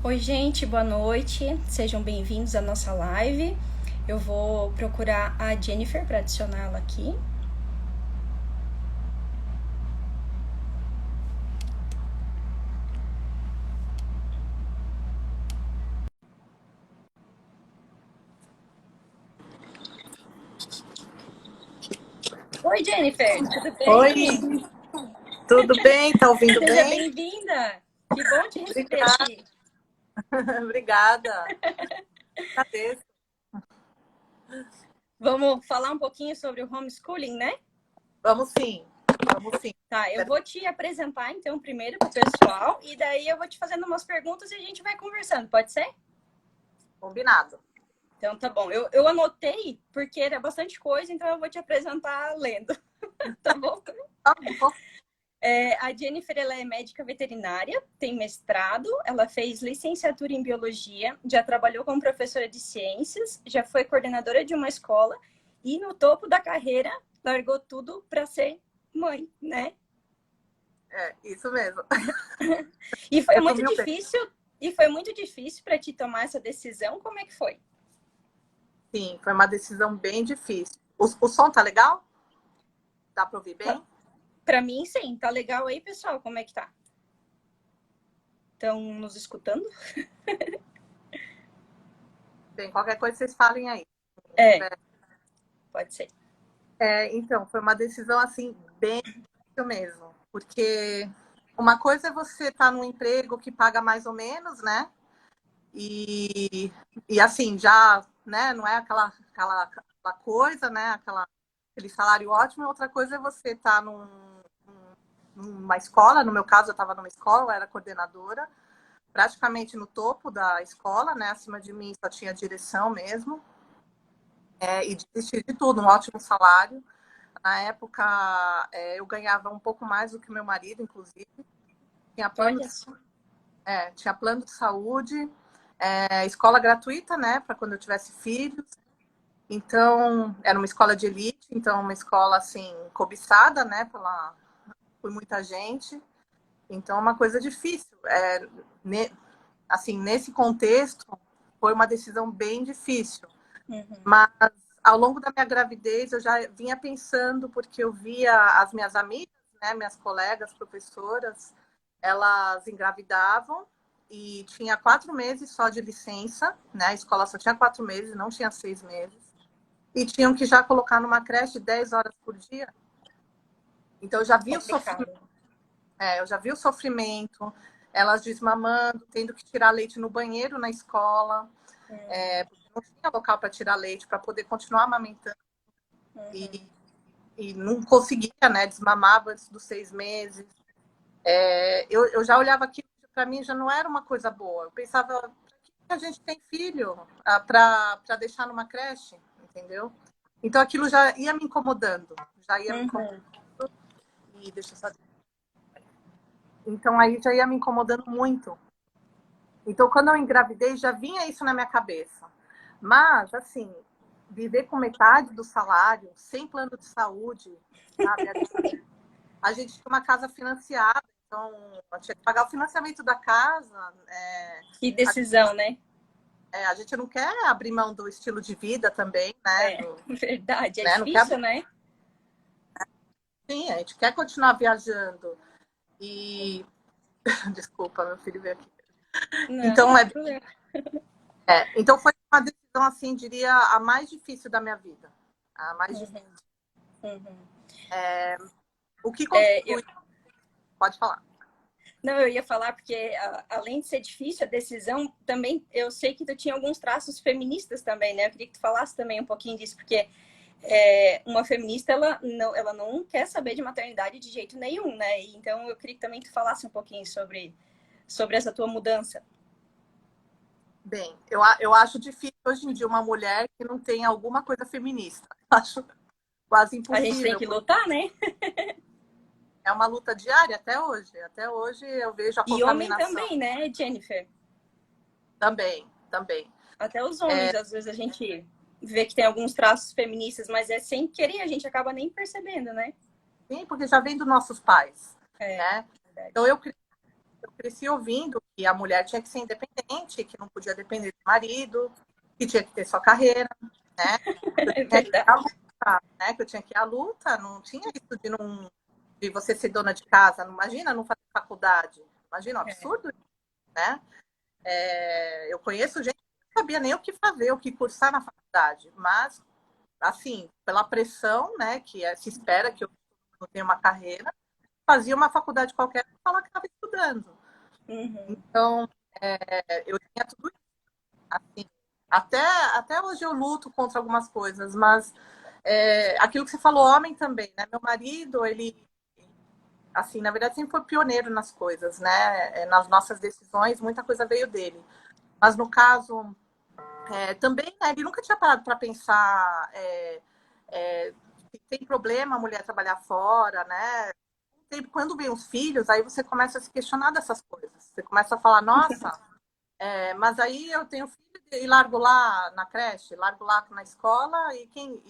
Oi, gente, boa noite. Sejam bem-vindos à nossa live. Eu vou procurar a Jennifer para adicioná-la aqui. Oi, Jennifer, tudo Oi, bem? tudo bem? Tá ouvindo Seja bem? bem-vinda. Que bom te receber Obrigada, aqui. obrigada. Agradeço. Vamos falar um pouquinho sobre o homeschooling, né? Vamos sim, vamos sim. Tá, eu vou te apresentar então primeiro para o pessoal e daí eu vou te fazendo umas perguntas e a gente vai conversando, pode ser? Combinado. Então tá bom. Eu anotei porque era bastante coisa, então eu vou te apresentar lendo, tá bom? Tá bom. A Jennifer ela é médica veterinária, tem mestrado, ela fez licenciatura em biologia, já trabalhou como professora de ciências, já foi coordenadora de uma escola e no topo da carreira largou tudo para ser mãe, né? É, isso mesmo. E foi muito Resumiu bem. difícil, e foi muito difícil para te tomar essa decisão. Como é que foi? Sim, foi uma decisão bem difícil. O som tá legal? Dá para ouvir bem? Para mim, sim. Tá legal aí, pessoal? Como é que tá? Estão nos escutando? Bem, qualquer coisa vocês falem aí. É, pode ser. Então, foi uma decisão assim bem difícil mesmo, porque uma coisa é você estar num emprego que paga mais ou menos, né? E assim, já, né, não é aquela coisa, né, aquele salário ótimo. Outra coisa é você estar numa escola, no meu caso eu estava numa escola, eu era coordenadora, praticamente no topo da escola, né, acima de mim só tinha direção mesmo, e desistir de tudo, um ótimo salário. Na época, eu ganhava um pouco mais do que meu marido, inclusive, tinha plano Olha de, só. tinha plano de saúde, escola gratuita, né, para quando eu tivesse filhos. Então, era uma escola de elite, então uma escola assim cobiçada, né, por muita gente. Então, uma coisa difícil. Assim, nesse contexto, foi uma decisão bem difícil. Uhum. Mas ao longo da minha gravidez, eu já vinha pensando, porque eu via as minhas amigas, né, minhas colegas professoras, elas engravidavam e tinha 4 meses só de licença, né? A escola só tinha 4 meses, não tinha 6 meses. E tinham que já colocar numa creche 10 horas por dia. Então eu já vi o sofrimento, Complicado. eu já vi o sofrimento, elas desmamando, tendo que tirar leite no banheiro na escola, porque não tinha local para tirar leite, para poder continuar amamentando. E, e não conseguia, né? Desmamava antes dos 6 meses. Eu já olhava aquilo, para mim já não era uma coisa boa. Eu pensava, por que a gente tem filho para deixar numa creche, entendeu? Então aquilo já ia me incomodando, já ia me incomodando. Uhum. E deixa eu só... Então aí já ia me incomodando muito. Então quando eu engravidei já vinha isso na minha cabeça. Mas assim, viver com metade do salário, sem plano de saúde, sabe? A gente tinha uma casa financiada, então eu tinha que pagar o financiamento da casa. Que decisão, né? A gente não quer abrir mão do estilo de vida também, né? É, verdade. É Não quer difícil, abrir... né? Sim, a gente quer continuar viajando. E desculpa, meu filho veio aqui. Não, não Então, tem problema. então foi uma decisão, assim, diria, a mais difícil da minha vida. A mais difícil. Uhum, uhum. O que É, eu, contribui, pode falar. não, eu ia falar porque, além de ser difícil a decisão, também eu sei que tu tinha alguns traços feministas também, né? Eu queria que tu falasse também um pouquinho disso, porque uma feminista, ela não quer saber de maternidade de jeito nenhum, né? Então, eu queria que também tu falasse um pouquinho sobre essa tua mudança. Bem, eu acho difícil hoje em dia uma mulher que não tenha alguma coisa feminista. Acho quase A gente tem impossível, que porque lutar, né? é uma luta diária até hoje. Até hoje eu vejo a E homem contaminação também, né, Jennifer? também, também. Até os homens, às vezes a gente vê que tem alguns traços feministas, mas é sem querer, a gente acaba nem percebendo, né? Sim, porque já vem dos nossos pais, É, né? Então verdade. eu cresci ouvindo que a mulher tinha que ser independente, que não podia depender do marido, que tinha que ter sua carreira, né? É verdade. Né? Que eu tinha que ir à luta, não tinha isso de você ser dona de casa. Não, imagina não fazer faculdade. Imagina, um absurdo, né? Eu conheço gente que não sabia nem o que fazer, o que cursar na faculdade, mas, assim, pela pressão, né, se espera que eu tenha uma carreira, fazia uma faculdade qualquer e falava que estava estudando. Uhum. Então, eu tinha tudo isso, assim, até hoje eu luto contra algumas coisas, mas aquilo que você falou, homem também, né? Meu marido, ele, assim, na verdade, sempre foi pioneiro nas coisas, né? Nas nossas decisões, muita coisa veio dele. Mas no caso, também, né, ele nunca tinha parado para pensar se tem problema a mulher trabalhar fora, né? Quando vem os filhos, aí você começa a se questionar dessas coisas. Você começa a falar, nossa, mas aí eu tenho filho e largo lá na creche, largo lá na escola e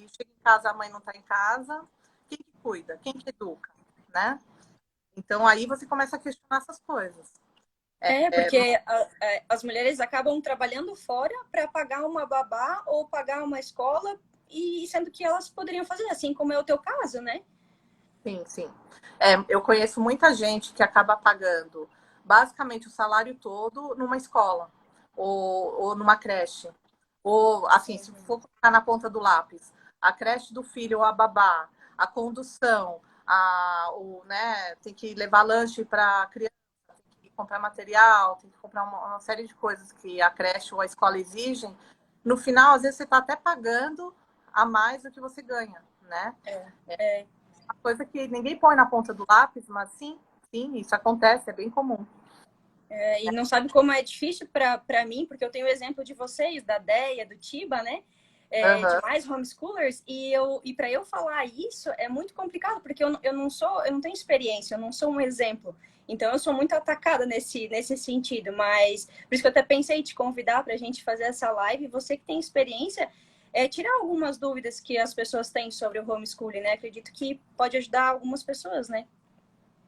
chega em casa, a mãe não está em casa, quem que cuida? Quem que educa? Né? Então aí você começa a questionar essas coisas. Porque as mulheres acabam trabalhando fora para pagar uma babá ou pagar uma escola, e sendo que elas poderiam fazer, assim como é o teu caso, né? Sim, sim. Eu conheço muita gente que acaba pagando basicamente o salário todo numa escola ou numa creche. Ou, assim, se for colocar na ponta do lápis, a creche do filho ou a babá, a condução, né, tem que levar lanche para a criança, tem que comprar material, tem que comprar uma série de coisas que a creche ou a escola exigem. No final, às vezes, você está até pagando a mais do que você ganha, né? Uma coisa que ninguém põe na ponta do lápis, mas sim, sim, isso acontece, é bem comum. E não sabe como é difícil para mim, porque eu tenho o exemplo de vocês, da Deia, do Tiba, né? De Uhum. mais homeschoolers, e para eu falar isso é muito complicado, porque eu não tenho experiência, eu não sou um exemplo. Então eu sou muito atacada nesse sentido, mas por isso que eu até pensei em te convidar para a gente fazer essa live. Você que tem experiência, tirar algumas dúvidas que as pessoas têm sobre o homeschooling, né? Acredito que pode ajudar algumas pessoas, né?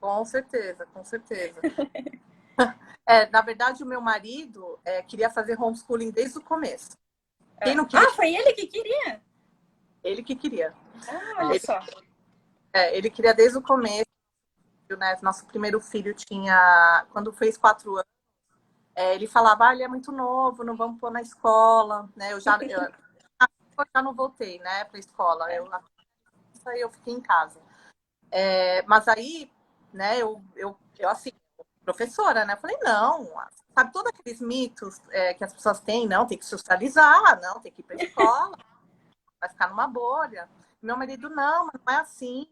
Com certeza, com certeza. Na verdade, o meu marido queria fazer homeschooling desde o começo. Quem não queria? Foi ele que queria? Ele que queria. Olha Ele, só. ele queria desde o começo, né? Nosso primeiro filho tinha, quando fez 4 anos, ele falava, ele é muito novo, não vamos pôr na escola, né? Eu já não voltei, né, para a escola. Eu fiquei em casa. Mas aí, né, eu assim, professora, né? Falei, não, sabe, todos aqueles mitos que as pessoas têm, não, tem que socializar, não, tem que ir para escola, vai ficar numa bolha. Meu marido, não, mas não é assim.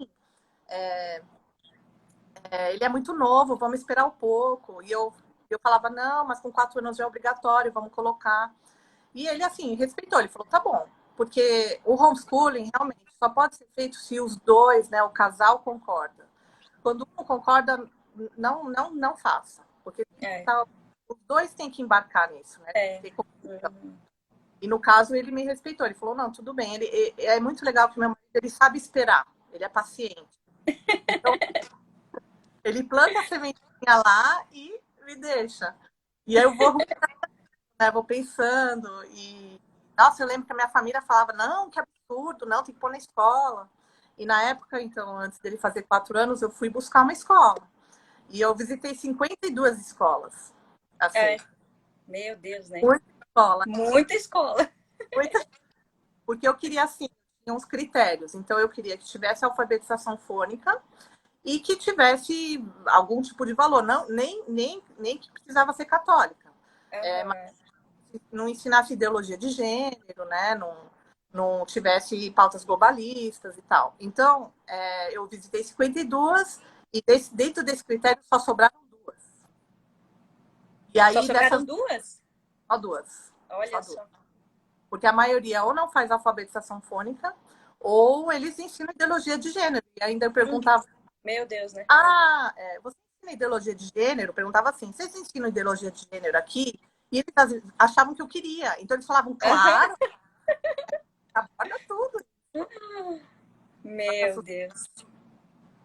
Ele é muito novo, vamos esperar um pouco. E eu falava, não, mas com 4 anos já é obrigatório, vamos colocar. E ele, assim, respeitou, ele falou, tá bom. Porque o homeschooling, realmente, só pode ser feito se os dois, né, o casal concorda. Quando um não concorda, não faça. Porque os dois têm que embarcar nisso, né? E no caso, ele me respeitou. Ele falou, não, tudo bem. É muito legal que meu marido, ele sabe esperar. Ele é paciente. Então, ele planta a sementinha lá e me deixa. E aí eu vou, né, vou pensando. E, nossa, eu lembro que a minha família falava, não, que absurdo, não, tem que pôr na escola. E na época, então, antes dele fazer 4 anos, eu fui buscar uma escola. E eu visitei 52 escolas. Assim, Meu Deus, né? muita escola. Muita escola. Muita... Porque eu queria, assim, tinha uns critérios. Então, eu queria que tivesse alfabetização fônica e que tivesse algum tipo de valor. Não, nem que precisava ser católica. Mas não ensinasse ideologia de gênero, né? Não tivesse pautas globalistas e tal. Então, eu visitei 52 e dentro desse critério só sobraram 2. E Só aí, sobraram dessas 2? só 2. Só Olha 2. só. Porque a maioria ou não faz alfabetização fônica, ou eles ensinam ideologia de gênero. E ainda eu perguntava, Meu Deus, né? você ensina ideologia de gênero? Eu perguntava assim, vocês ensinam ideologia de gênero aqui? E eles achavam que eu queria. Então eles falavam, claro, aborda tudo. Meu Deus.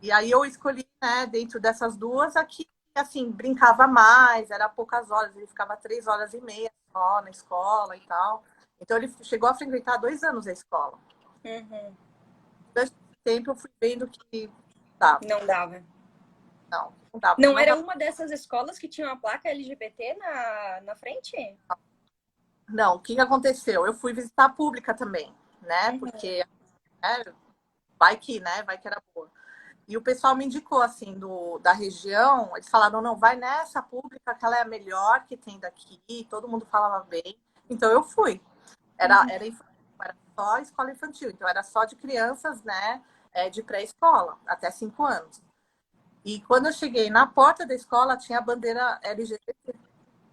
E aí eu escolhi, né, dentro dessas duas, aqui assim, brincava mais, era poucas horas, ele ficava 3 horas e meia só na escola e tal. Então ele chegou a frequentar 2 anos a escola. Uhum. Durante esse tempo eu fui vendo que dava. Não dava. Não dava. Não era uma dessas escolas que tinha uma placa LGBT na frente? Não, o que aconteceu? Eu fui visitar a pública também, né? Uhum. Porque vai que, né? Vai que era boa. E o pessoal me indicou, assim, da região, eles falaram, não, vai nessa pública, que ela é a melhor que tem daqui, todo mundo falava bem. Então eu fui. Era só escola infantil, então era só de crianças, né, de pré-escola, até 5 anos. E quando eu cheguei na porta da escola, tinha a bandeira LGBT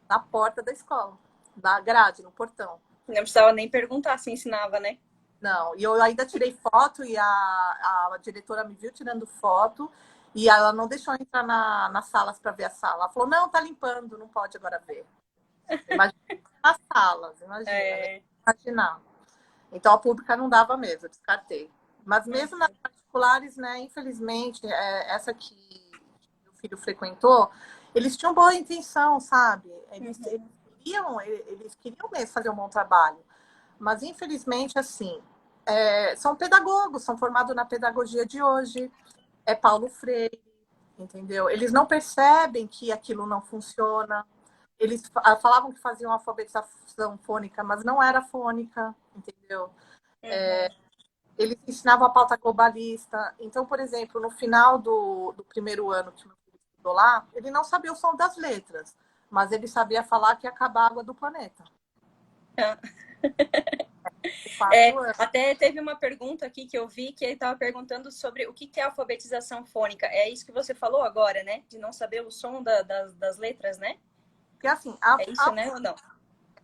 na porta da escola, na grade, no portão. Não precisava nem perguntar se ensinava, né? Não, e eu ainda tirei foto e a diretora me viu tirando foto e ela não deixou eu entrar nas salas para ver a sala. Ela falou, não, tá limpando, não pode agora ver. Imagina as salas, imagina, né? Imaginar. Então a pública não dava mesmo, eu descartei. Mas mesmo nas particulares, né, infelizmente, essa que meu filho frequentou, eles tinham boa intenção, sabe? Eles queriam mesmo fazer um bom trabalho. Mas infelizmente, assim, são pedagogos, são formados na pedagogia de hoje, é Paulo Freire, entendeu? Eles não percebem que aquilo não funciona. Eles falavam que faziam alfabetização fônica, mas não era fônica, entendeu? Eles ensinavam a pauta globalista. Então, por exemplo, no final do primeiro ano que meu filho estudou lá, ele não sabia o som das letras, mas ele sabia falar que ia acabar a água do planeta. Até teve uma pergunta aqui que eu vi que ele estava perguntando sobre o que é alfabetização fônica. É isso que você falou agora, né? De não saber o som das letras, né? Porque, assim, é isso, né? Ou não?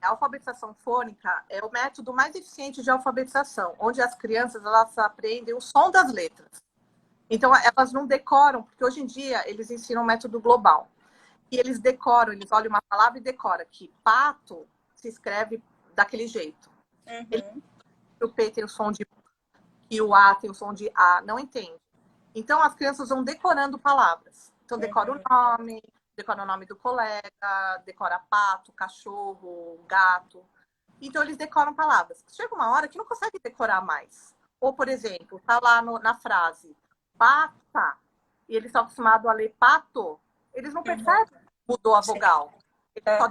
A alfabetização fônica é o método mais eficiente de alfabetização, onde as crianças elas aprendem o som das letras. Então, elas não decoram, porque hoje em dia eles ensinam o método global. E eles decoram, eles olham uma palavra e decoram que pato se escreve daquele jeito. O P tem o som de P e o A tem o som de A, não entende. Então, as crianças vão decorando palavras. Então, decora o nome do colega, decora pato, cachorro, gato. Então, eles decoram palavras. Chega uma hora que não consegue decorar mais. Ou, por exemplo, tá lá na frase, pata, e eles estão acostumados a ler pato, eles não percebem que mudou a vogal. Eles só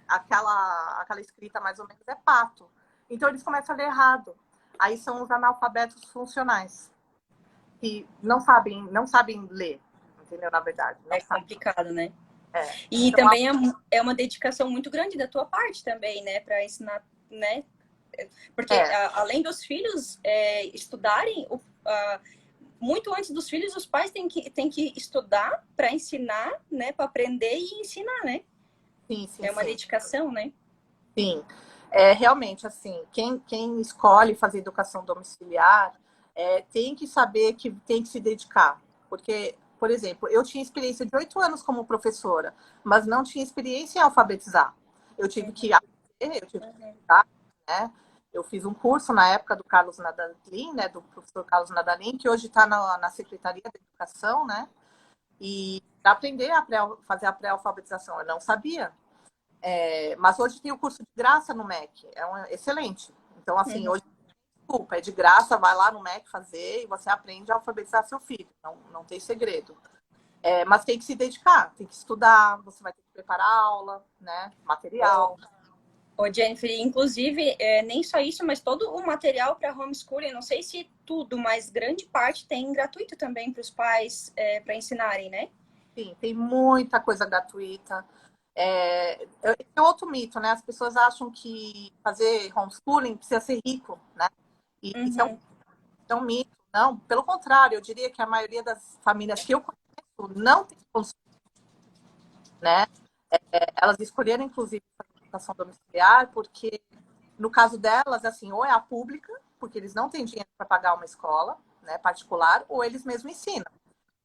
aquela escrita mais ou menos é pato. Então, eles começam a ler errado. Aí são os analfabetos funcionais, que não sabem ler, entendeu? Na verdade. É complicado, né? E então, também é uma dedicação muito grande da tua parte também, né? Para ensinar, né? Porque além dos filhos estudarem, muito antes dos filhos, os pais têm que estudar para ensinar, né? Para aprender e ensinar, né? Sim, é uma dedicação, né? Sim. Realmente, assim, quem escolhe fazer educação domiciliar tem que saber que tem que se dedicar. Porque, por exemplo, eu tinha experiência de 8 anos como professora, mas não tinha experiência em alfabetizar. Eu tive que aprender, eu tive que estudar, né? Eu fiz um curso na época do Carlos Nadalim, né, do professor Carlos Nadalim, que hoje está na Secretaria da Educação, né? E para aprender a fazer a pré-alfabetização, eu não sabia. Mas hoje tem o curso de graça no MEC, excelente. Então, assim, hoje, desculpa, é de graça, vai lá no MEC fazer e você aprende a alfabetizar seu filho. Não tem segredo. Mas tem que se dedicar, tem que estudar, você vai ter que preparar aula, né? Material. Ô, Jennifer, inclusive, nem só isso, mas todo o material para homeschooling, não sei se tudo, mas grande parte tem gratuito também para os pais para ensinarem, né? Sim, tem muita coisa gratuita. É outro mito, né? As pessoas acham que fazer homeschooling precisa ser rico, né? E isso é um mito. Não, pelo contrário, eu diria que a maioria das famílias que eu conheço não tem condições, né? Elas escolheram, inclusive, a educação domiciliar porque, no caso delas, assim, ou é a pública, porque eles não têm dinheiro para pagar uma escola, né, particular, ou eles mesmos ensinam.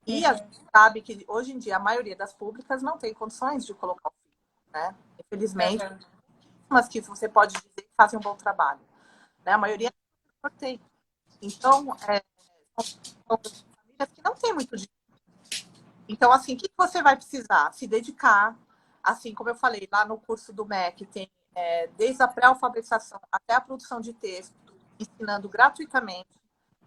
E a gente sabe que, hoje em dia, a maioria das públicas não tem condições de colocar o filho, né? Infelizmente, mas que você pode dizer que fazem um bom trabalho, né? A maioria não tem. Então, são famílias que não têm muito dinheiro. Então, assim, o que você vai precisar? Se dedicar, assim, como eu falei, lá no curso do MEC tem desde a pré-alfabetização até a produção de texto, ensinando gratuitamente.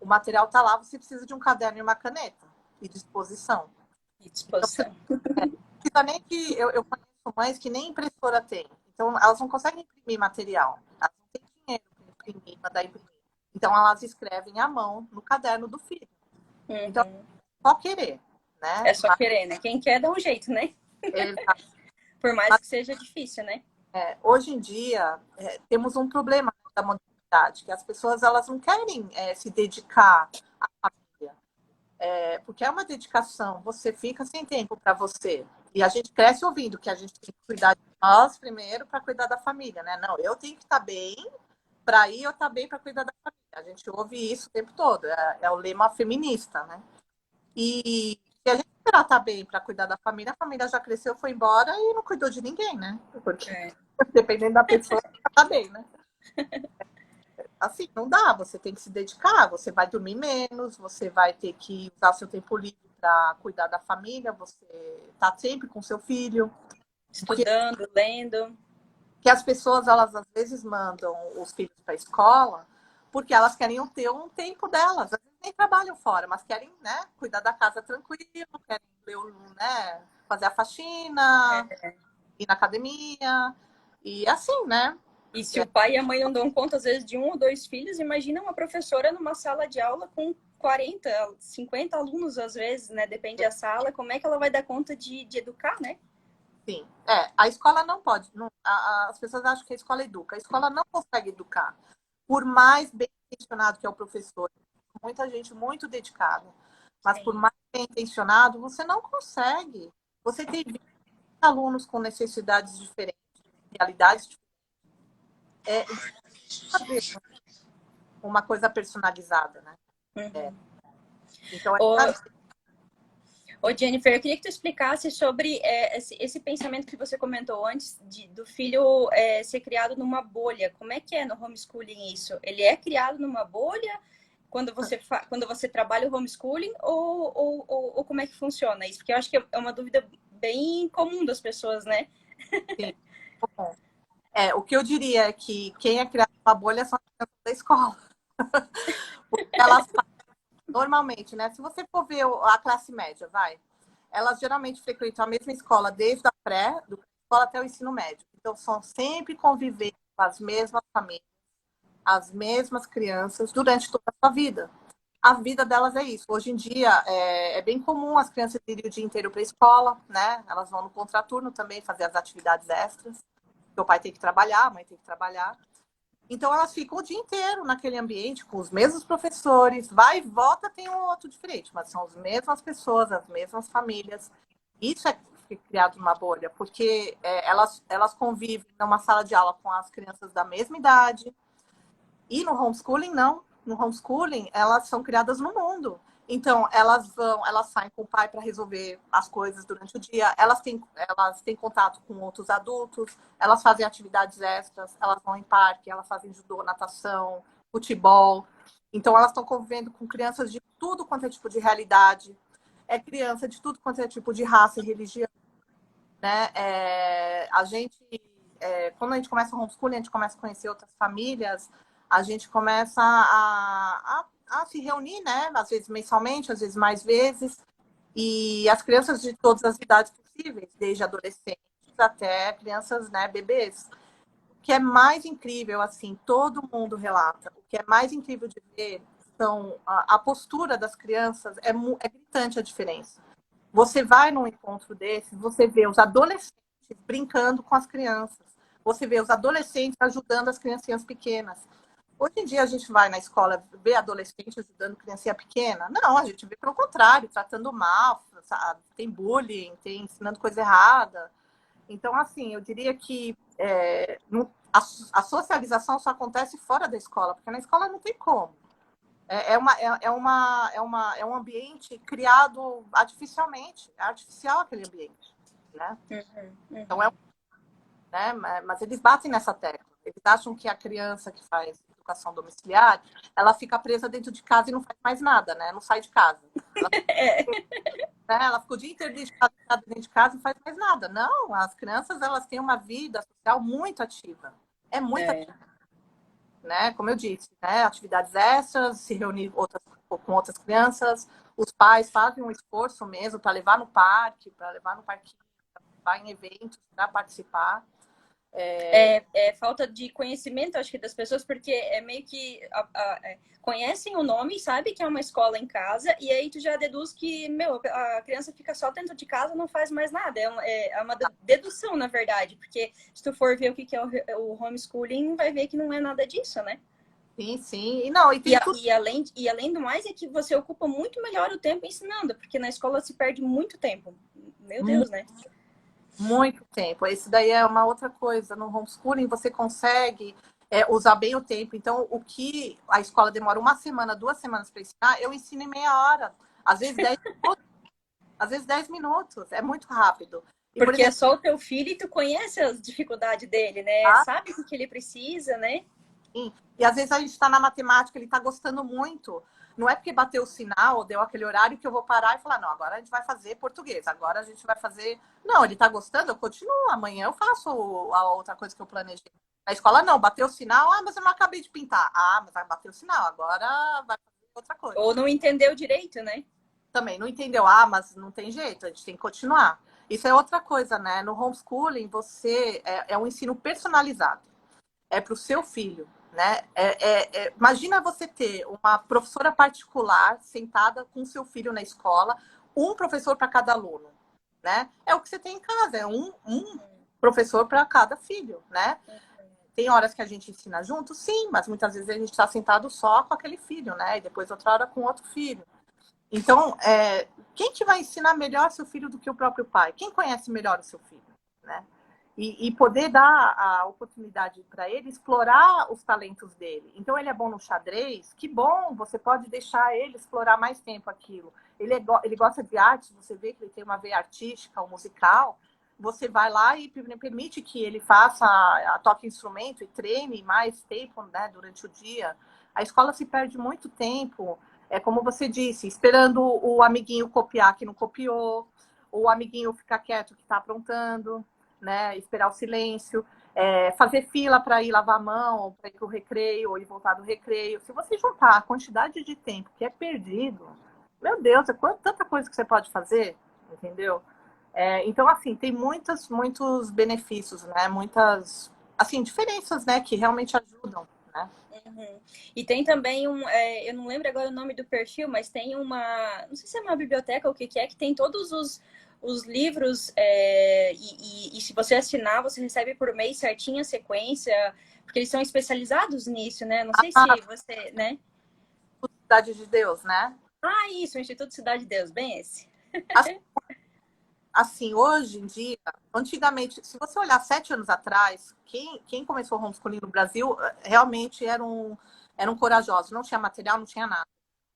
O material está lá, você precisa de um caderno e uma caneta e disposição. E Então, você disposição. precisa nem que... Eu conheço mães que nem impressora tem. Então, elas não conseguem imprimir material. Elas não têm dinheiro para imprimir, mandar imprimir. Então, elas escrevem à mão no caderno do filho. Então, só querer, né? É só querer, né? Quem quer dá um jeito, né? Por mais que seja difícil, né? Hoje em dia, temos um problema da modernidade, que as pessoas elas não querem se dedicar à família. Porque é uma dedicação, você fica sem tempo para você. E a gente cresce ouvindo que a gente tem que cuidar de nós primeiro para cuidar da família, né? Não, eu tenho que estar bem para ir eu estar bem para cuidar da família. A gente ouve isso o tempo todo, é o lema feminista, né? E se a gente esperar estar bem para cuidar da família, a família já cresceu, foi embora e não cuidou de ninguém, né? Porque dependendo da pessoa, tá bem, né? Assim, não dá, você tem que se dedicar, você vai dormir menos, você vai ter que usar seu tempo livre para cuidar da família, você tá sempre com seu filho. Estudando, lendo. Que as pessoas, elas às vezes mandam os filhos para a escola porque elas querem ter um tempo delas. Às vezes nem trabalham fora, mas querem, né, cuidar da casa tranquilo, querem né, fazer a faxina, ir na academia. E assim, né? E se o pai e a mãe não dão conta, às vezes, de um ou dois filhos, imagina uma professora numa sala de aula com 40, 50 alunos, às vezes, né? Depende da sala, como é que ela vai dar conta de educar, né? Sim, a escola não pode. As pessoas acham que a escola educa. A escola não consegue educar. Por mais bem intencionado que é o professor, muita gente muito dedicada, mas por mais bem intencionado, você não consegue. Você tem 20 alunos com necessidades diferentes, realidades diferentes. Uma coisa personalizada, né? Então, Ô, Jennifer, eu queria que tu explicasse sobre esse pensamento que você comentou antes do filho ser criado numa bolha. Como é que é no homeschooling isso? Ele é criado numa bolha quando você trabalha o homeschooling ou como é que funciona isso? Porque eu acho que é uma dúvida bem comum das pessoas, né? sim. Bom, o que eu diria é que quem é criado numa bolha são as crianças da escola. Porque elas normalmente, né? Se você for ver a classe média, elas geralmente frequentam a mesma escola desde a do escola até o ensino médio. Então, são sempre convivendo com as mesmas famílias, as mesmas crianças durante toda a sua vida. A vida delas é isso. Hoje em dia, é bem comum as crianças irem o dia inteiro para a escola, né? Elas vão no contraturno também fazer as atividades extras. O pai tem que trabalhar, a mãe tem que trabalhar. Então, elas ficam o dia inteiro naquele ambiente, com os mesmos professores. Vai e volta, tem um outro diferente, mas são as mesmas pessoas, as mesmas famílias. Isso é criado numa bolha, porque elas convivem numa sala de aula com as crianças da mesma idade. E no homeschooling, não. No homeschooling, elas são criadas no mundo. Então, elas saem com o pai para resolver as coisas durante o dia, elas têm contato com outros adultos, elas fazem atividades extras, elas vão em parque, elas fazem judô, natação, futebol. Então, elas estão convivendo com crianças de tudo quanto é tipo de realidade, criança de tudo quanto é tipo de raça e religião, né? Quando a gente começa o homeschooling, a gente começa a conhecer outras famílias, a gente começa a se reunir, né? Às vezes mensalmente, às vezes mais vezes. E as crianças de todas as idades possíveis, desde adolescentes até crianças, né, bebês. O que é mais incrível, assim, todo mundo relata, o que é mais incrível de ver são a postura das crianças, é gritante a diferença. Você vai num encontro desses, você vê os adolescentes brincando com as crianças. Você vê os adolescentes ajudando as criancinhas pequenas. Hoje em dia a gente vai na escola ver adolescente ajudando criancinha pequena? Não, a gente vê pelo contrário, tratando mal, sabe? Tem bullying, tem ensinando coisa errada. Então, assim, eu diria que a socialização só acontece fora da escola, porque na escola não tem como. É um ambiente criado artificialmente, é artificial aquele ambiente, né? Então né? Mas eles batem nessa tecla. Eles acham que a criança que faz educação domiciliar, ela fica presa dentro de casa e não faz mais nada, né? Não sai de casa. né? Ela ficou o dia inteiro dentro de casa e não faz mais nada. Não, as crianças, elas têm uma vida social muito ativa. É muito ativa, né? Como eu disse, né? Atividades extras, se reunir com outras crianças, os pais fazem um esforço mesmo para levar no parque, para levar no parquinho, para levar em eventos, para participar. É falta de conhecimento, acho que, das pessoas, porque é meio que conhecem o nome, sabe que é uma escola em casa, e aí tu já deduz que, meu, a criança fica só dentro de casa, não faz mais nada. É uma dedução, na verdade, porque se tu for ver o que é o homeschooling, vai ver que não é nada disso, né? Sim, sim. E não, e tem tudo. E além do mais, é que você ocupa muito melhor o tempo ensinando, porque na escola se perde muito tempo. Meu Deus, né? Muito tempo. Isso daí é uma outra coisa. No homeschooling, você consegue usar bem o tempo. Então, o que a escola demora uma semana, 2 semanas para ensinar, eu ensino em meia hora. Às vezes 10 minutos. Às vezes 10 minutos. É muito rápido. E, por Porque é exemplo, só o teu filho e tu conhece as dificuldades dele, né? Sabe o que ele precisa, né? e às vezes a gente está na matemática, ele está gostando muito. Não é porque bateu o sinal, deu aquele horário que eu vou parar e falar, não, agora a gente vai fazer português, agora a gente vai fazer. Não, ele está gostando, eu continuo. Amanhã eu faço a outra coisa que eu planejei. Na escola, não, bateu o sinal, mas eu não acabei de pintar. Mas vai bater o sinal, agora vai fazer outra coisa. Ou não entendeu direito, né? Também não entendeu, mas não tem jeito, a gente tem que continuar. Isso é outra coisa, né? No homeschooling, você é um ensino personalizado. É para o seu filho, né? Imagina você ter uma professora particular sentada com seu filho na escola, um professor para cada aluno, né? É o que você tem em casa, é um professor para cada filho, né? Tem horas que a gente ensina junto, sim, mas muitas vezes a gente está sentado só com aquele filho, né? E depois outra hora com outro filho. Então, quem que vai ensinar melhor seu filho do que o próprio pai? Quem conhece melhor o seu filho, né? E poder dar a oportunidade para ele explorar os talentos dele. Então, ele é bom no xadrez, que bom, você pode deixar ele explorar mais tempo aquilo. Ele gosta de arte, você vê que ele tem uma veia artística ou musical, você vai lá e permite que ele toque instrumento e treine mais tempo, né, durante o dia. A escola se perde muito tempo, como você disse, esperando o amiguinho copiar que não copiou, o amiguinho ficar quieto que está aprontando, né? Esperar o silêncio, fazer fila para ir lavar a mão, ou para ir para o recreio, ou ir voltar do recreio. Se você juntar a quantidade de tempo que é perdido, meu Deus, tanta coisa que você pode fazer, entendeu? Então, assim, tem muitos benefícios, né? Muitas, assim, diferenças, né? Que realmente ajudam, né? Uhum. E tem também eu não lembro agora o nome do perfil, mas tem não sei se é uma biblioteca ou o que é, que tem todos os livros, e se você assinar, você recebe por mês certinho a sequência, porque eles são especializados nisso, né? Não sei se você, né? Cidade de Deus, né? Isso, o Instituto Cidade de Deus, bem esse. Assim, hoje em dia, antigamente, se você olhar 7 anos atrás, quem começou o homeschooling no Brasil realmente eram corajosos, não tinha material, não tinha nada.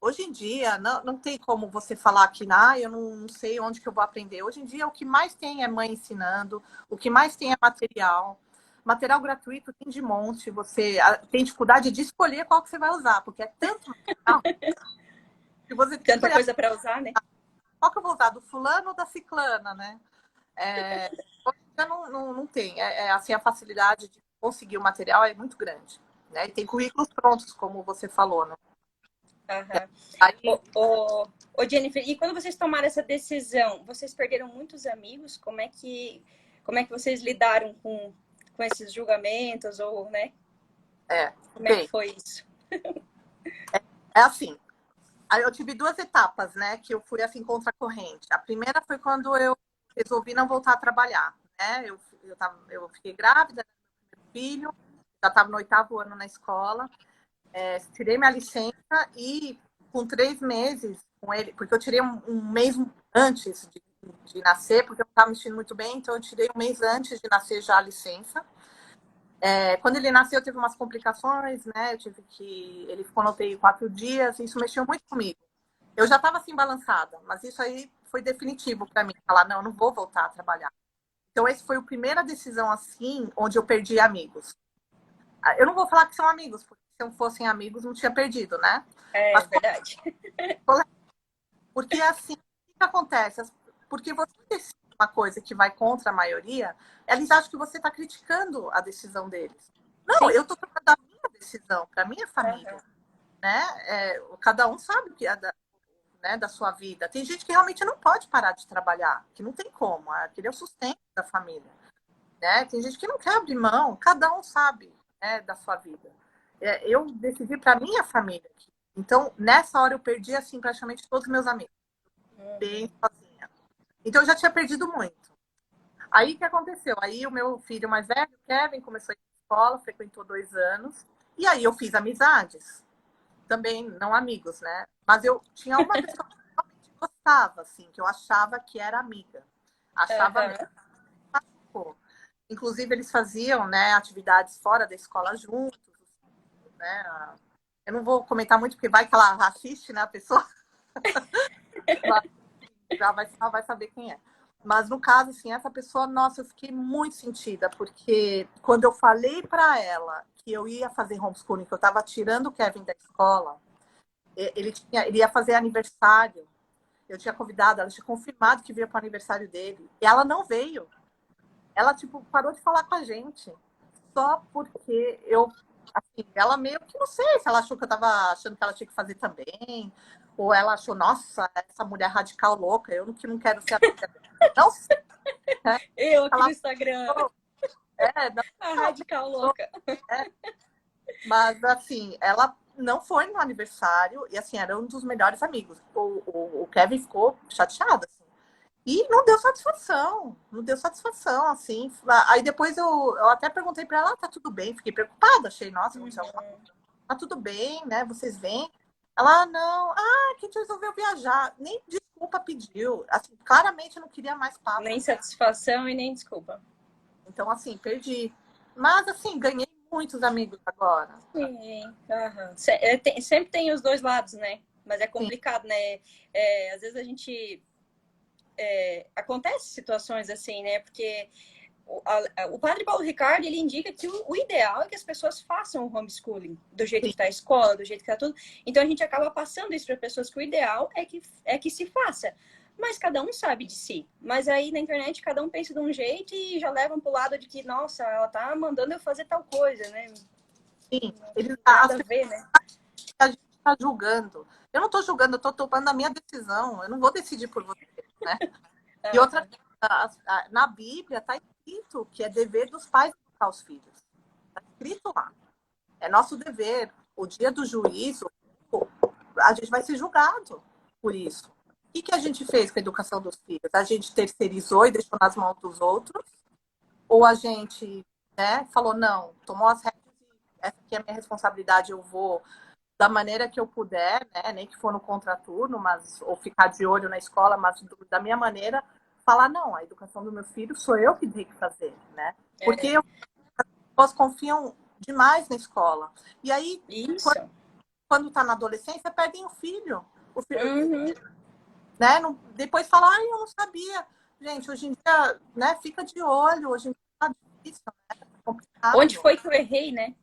Hoje em dia, não tem como você falar que eu não sei onde que eu vou aprender. Hoje em dia, o que mais tem é mãe ensinando, o que mais tem é material. Material gratuito tem de monte, você tem dificuldade de escolher qual que você vai usar, porque é tanto material que você tem que Tanta escolher coisa para usar, né? qual que eu vou usar, do fulano ou da ciclana, né? Hoje em dia não tem. Assim, a facilidade de conseguir o material é muito grande. Né? E tem currículos prontos, como você falou, né? Aham. Aí, Ô, Jennifer, e quando vocês tomaram essa decisão, vocês perderam muitos amigos? Como é que vocês lidaram com esses julgamentos ou, né? Como é que bem, foi isso? é assim. Aí eu tive 2 etapas, né? Que eu fui assim contra a corrente. A primeira foi quando eu resolvi não voltar a trabalhar, né? Eu fiquei grávida, meu filho, já estava no 8º ano na escola, tirei minha licença e com 3 meses com ele, porque eu tirei um mês antes de nascer, porque eu não estava me sentindo muito bem, então eu tirei um mês antes de nascer já a licença. Quando ele nasceu, teve umas complicações, né? Ele ficou no UTI 4 dias, e isso mexeu muito comigo. Eu já estava assim balançada, mas isso aí foi definitivo para mim, falar, não, eu não vou voltar a trabalhar. Então, essa foi a primeira decisão assim, onde eu perdi amigos. Eu não vou falar que são amigos, porque se não fossem amigos, não tinha perdido, né? É Mas verdade. porque assim, que acontece? Porque você decide uma coisa que vai contra a maioria, eles acham que você está criticando a decisão deles. Não, Sim. eu estou tomando a minha decisão para a minha família. Uhum. Né? Cada um sabe o que é da sua vida. Tem gente que realmente não pode parar de trabalhar, que não tem como. Aquele é o sustento da família. Né? Tem gente que não quer abrir mão, cada um sabe, né, da sua vida. Eu decidi para minha família. Então, nessa hora, eu perdi assim, praticamente todos os meus amigos. Bem sozinha. Então, eu já tinha perdido muito. Aí, o que aconteceu? Aí, o meu filho mais velho, Kevin, começou a ir para escola, frequentou 2 anos. E aí, eu fiz amizades. Também, não amigos, né? Mas eu tinha uma pessoa que eu realmente gostava, assim, que eu achava que era amiga. Achava mesmo. Uhum. Inclusive, eles faziam, né, atividades fora da escola juntos, né? Eu não vou comentar muito, porque vai que ela assiste, né, a pessoa já vai saber quem é. Mas, no caso, assim, essa pessoa, nossa, eu fiquei muito sentida, porque quando eu falei para ela que eu ia fazer homeschooling, que eu estava tirando o Kevin da escola, ele ia fazer aniversário, eu tinha convidado, ela tinha confirmado que veio para o aniversário dele, e ela não veio. Ela, tipo, parou de falar com a gente, só porque assim, ela meio que, não sei se ela achou que eu tava achando que ela tinha que fazer também, ou ela achou, nossa, essa mulher radical louca, eu que não quero ser amiga dela. Não sei, né? Eu aqui no Ela Instagram, falou, não, a radical louca. é, mas, assim, ela não foi no aniversário, e, assim, era um dos melhores amigos. O Kevin ficou chateado, assim. E não deu satisfação, não deu satisfação, assim. Aí depois eu até perguntei para ela, tá tudo bem? Fiquei preocupada, achei, nossa, não sei alguma coisa. Tá tudo bem, né? Vocês vêm? Ela, não, que a gente resolveu viajar. Nem desculpa pediu. Assim, claramente eu não queria mais papo. Nem satisfação e nem desculpa. Então, assim, perdi. Mas, assim, ganhei muitos amigos agora. Sim, uhum. Sempre tem os dois lados, né? Mas é Sim, complicado, né? Às vezes a gente... acontece situações assim, né? Porque o padre Paulo Ricardo, ele indica que o ideal é que as pessoas façam o homeschooling do jeito que sim, está a escola, do jeito que está tudo. Então a gente acaba passando isso para pessoas que o ideal é que se faça. Mas cada um sabe de si. Mas aí na internet cada um pensa de um jeito e já levam pro lado de que, nossa, ela tá mandando eu fazer tal coisa, né? sim. Não tem As nada a pessoas ver, né? que a gente está julgando. Eu não estou julgando, eu estou tomando a minha decisão. Eu não vou decidir por você, né? E outra Uhum. coisa, na Bíblia está escrito que é dever dos pais educar os filhos. Está escrito lá. É nosso dever. O dia do juízo, a gente vai ser julgado por isso. O que a gente fez com a educação dos filhos? A gente terceirizou e deixou nas mãos dos outros? Ou a gente, né, falou, não, tomou as regras e essa aqui é a minha responsabilidade, eu vou da maneira que eu puder, né, nem que for no contraturno, mas ou ficar de olho na escola, mas da minha maneira, falar, não, a educação do meu filho sou eu que tenho que fazer, né? Porque É, as pessoas confiam demais na escola. E aí, isso. quando está na adolescência, perdem o filho. O filho, Uhum. né? Não, depois fala, eu não sabia. Gente, hoje em dia, né, fica de olho, hoje em dia tá difícil, né? Tá Onde complicado. foi que eu errei, né?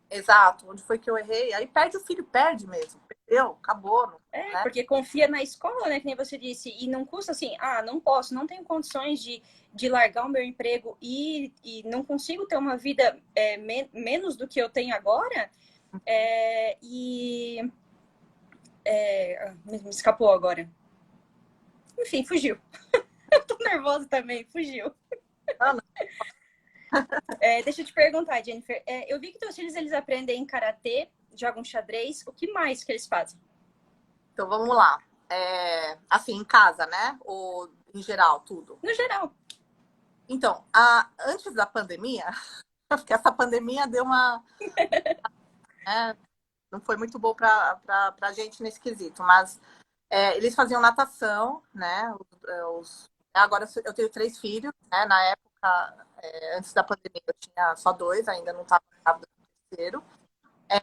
Exato, onde foi que eu errei? Aí perde o filho, perde mesmo. Perdeu, acabou, né? Porque confia na escola, né? Que nem você disse, e não custa assim, não posso, não tenho condições de largar o meu emprego e não consigo ter uma vida menos do que eu tenho agora. Me escapou agora. Enfim, fugiu. Eu tô nervosa também, fugiu. Ah, não. Deixa eu te perguntar, Jennifer. Eu vi que teus filhos eles aprendem karatê, jogam xadrez. O que mais que eles fazem? Então vamos lá. Assim, em casa, né? Ou em geral, tudo. No geral. Então, antes da pandemia, porque essa pandemia deu uma. Né, não foi muito bom para a gente nesse quesito, mas eles faziam natação, né? Agora eu tenho 3 filhos, né? Na época, antes da pandemia, eu tinha só 2, ainda não estava grávida do terceiro.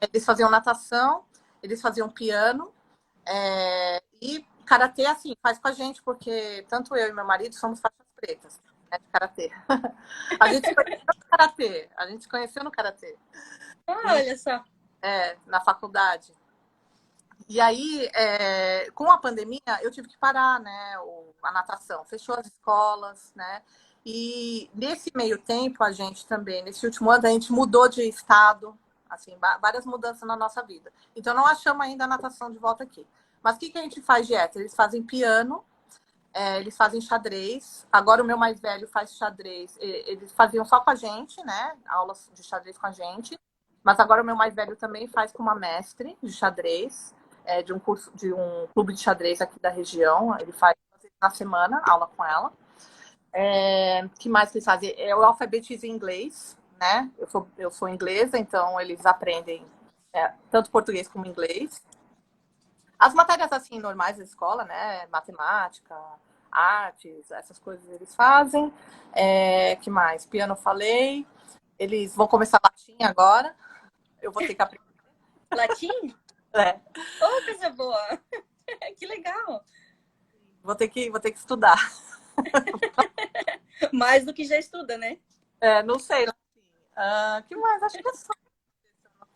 Eles faziam natação, eles faziam piano, e karatê, assim, faz com a gente, porque tanto eu e meu marido somos faixas pretas, né, de karatê. A gente se conheceu no karatê, a gente se conheceu no karatê. E, Olha só. na faculdade. E aí, com a pandemia, eu tive que parar, né, a natação. Fechou as escolas, né? E nesse meio tempo, a gente também, nesse último ano, a gente mudou de estado, assim, várias mudanças na nossa vida. Então, não achamos ainda a natação de volta aqui. Mas o que a gente faz direto? Eles fazem piano, eles fazem xadrez. Agora o meu mais velho faz xadrez. Eles faziam só com a gente, né? Aulas de xadrez com a gente. Mas agora o meu mais velho também faz com uma mestre de xadrez, de um curso, de um clube de xadrez aqui da região. Ele faz na semana aula com ela. Que mais que eles fazem? Eu alfabetizo em inglês, né? Eu sou inglesa, então eles aprendem tanto português como inglês. As matérias assim normais da escola, né? Matemática, artes, essas coisas eles fazem. Que mais? Piano eu falei. Eles vão começar latim agora. Eu vou ter que aprender. Latim? É, Oh, coisa boa! Que legal! vou ter que estudar. Mais do que já estuda, né? Não sei latim. Que mais? Acho que é só.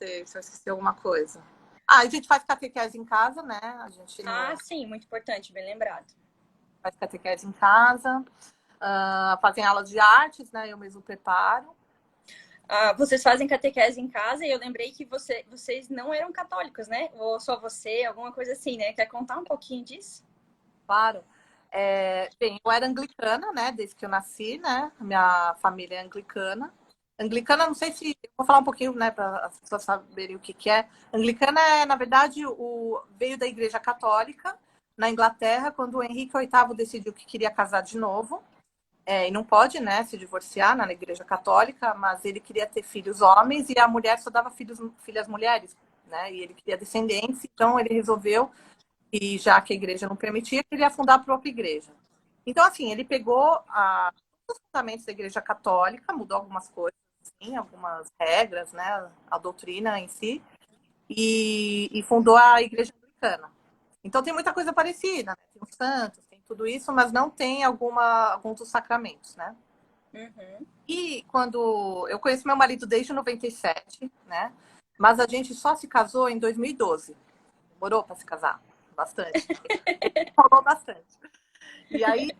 Se eu esqueci alguma coisa. A gente faz catequese em casa, né? A gente Ah, não sim, muito importante, bem lembrado. faz catequese em casa. Fazem aulas de artes, né? Eu mesmo preparo. Ah, vocês fazem catequese em casa e eu lembrei que vocês não eram católicos, né? Ou só você, alguma coisa assim, né? Quer contar um pouquinho disso? Claro. Bem, eu era anglicana, né? Desde que eu nasci, né? Minha família é anglicana. Anglicana, não sei se. Eu vou falar um pouquinho, né, para as pessoas saberem o que é. Anglicana na verdade, veio da Igreja Católica na Inglaterra, quando o Henrique VIII decidiu que queria casar de novo. E não pode, né, se divorciar na Igreja Católica, mas ele queria ter filhos homens e a mulher só dava filhas mulheres, né? E ele queria descendentes, então ele resolveu, e já que a igreja não permitia, ele ia fundar a própria igreja. Então, assim, ele pegou os fundamentos da Igreja Católica, mudou algumas coisas, assim, algumas regras, né, a doutrina em si, e fundou a Igreja Anglicana. Então tem muita coisa parecida, né? Tem os santos, tem tudo isso, mas não tem alguns dos sacramentos, né? Uhum. E quando eu conheço meu marido desde 97, né? Mas a gente só se casou em 2012. Demorou para se casar bastante. Falou bastante. E aí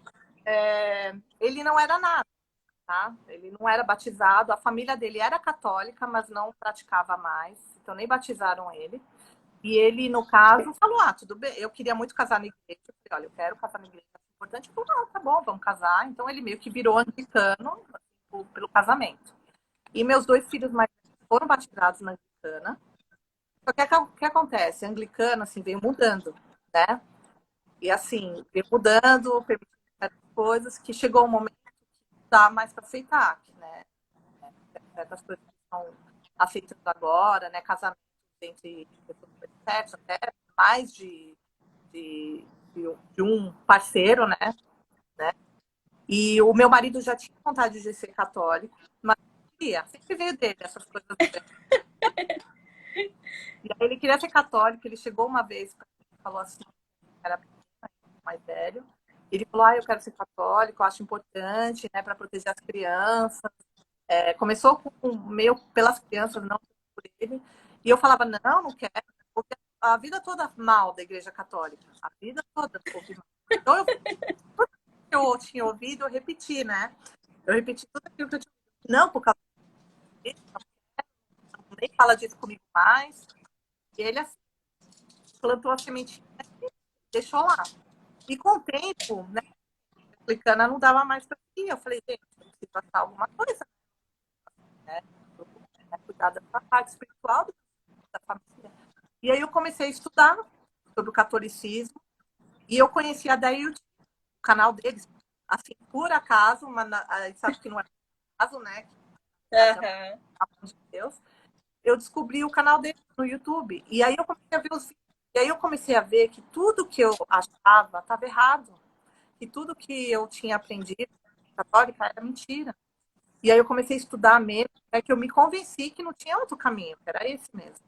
ele não era nada, tá? Ele não era batizado. A família dele era católica, mas não praticava mais. Então nem batizaram ele. E ele, no caso, falou: tudo bem, eu queria muito casar na igreja. Eu falei: olha, eu quero casar na igreja, é importante. Ele falou: não, tá bom, vamos casar. Então ele meio que virou anglicano pelo casamento. E meus dois filhos mais velhos foram batizados na anglicana. Só que o que acontece? A anglicana, assim, veio mudando, né? E assim, veio mudando, permitindo certas coisas, que chegou um momento que não dá mais para aceitar, né? Certas coisas que estão aceitando agora, né? Casamento entre pessoas do mesmo sexo, até mais de, de um parceiro, né? E o meu marido já tinha vontade de ser católico, mas não queria, sempre veio dele essas coisas. E aí ele queria ser católico, ele chegou uma vez e falou assim, era mais velho, ele falou: eu quero ser católico, eu acho importante, né, para proteger as crianças. Começou meio pelas crianças, não por ele. E eu falava: não quero, porque a vida toda mal da Igreja Católica, a vida toda ouvi mal. Então tudo que eu tinha ouvido, eu repeti, né? Eu repeti tudo aquilo que eu tinha ouvido. Não, por causa disso, nem fala disso comigo mais. E ele assim, plantou a sementinha e deixou lá. E com o tempo, né, explicando, não dava mais para mim. Eu falei: gente, eu preciso achar alguma coisa, né? Cuidar dessa parte espiritual da família. E aí eu comecei a estudar sobre o catolicismo e eu conheci a Daí, o canal deles, assim, por acaso, mas sabe que não é caso, né? Uhum. De Deus. Eu descobri o canal dele no YouTube. E aí eu comecei a ver os vídeos. E aí eu comecei a ver que tudo que eu achava estava errado. Que tudo que eu tinha aprendido católica era mentira. E aí eu comecei a estudar mesmo, que eu me convenci que não tinha outro caminho, que era esse mesmo.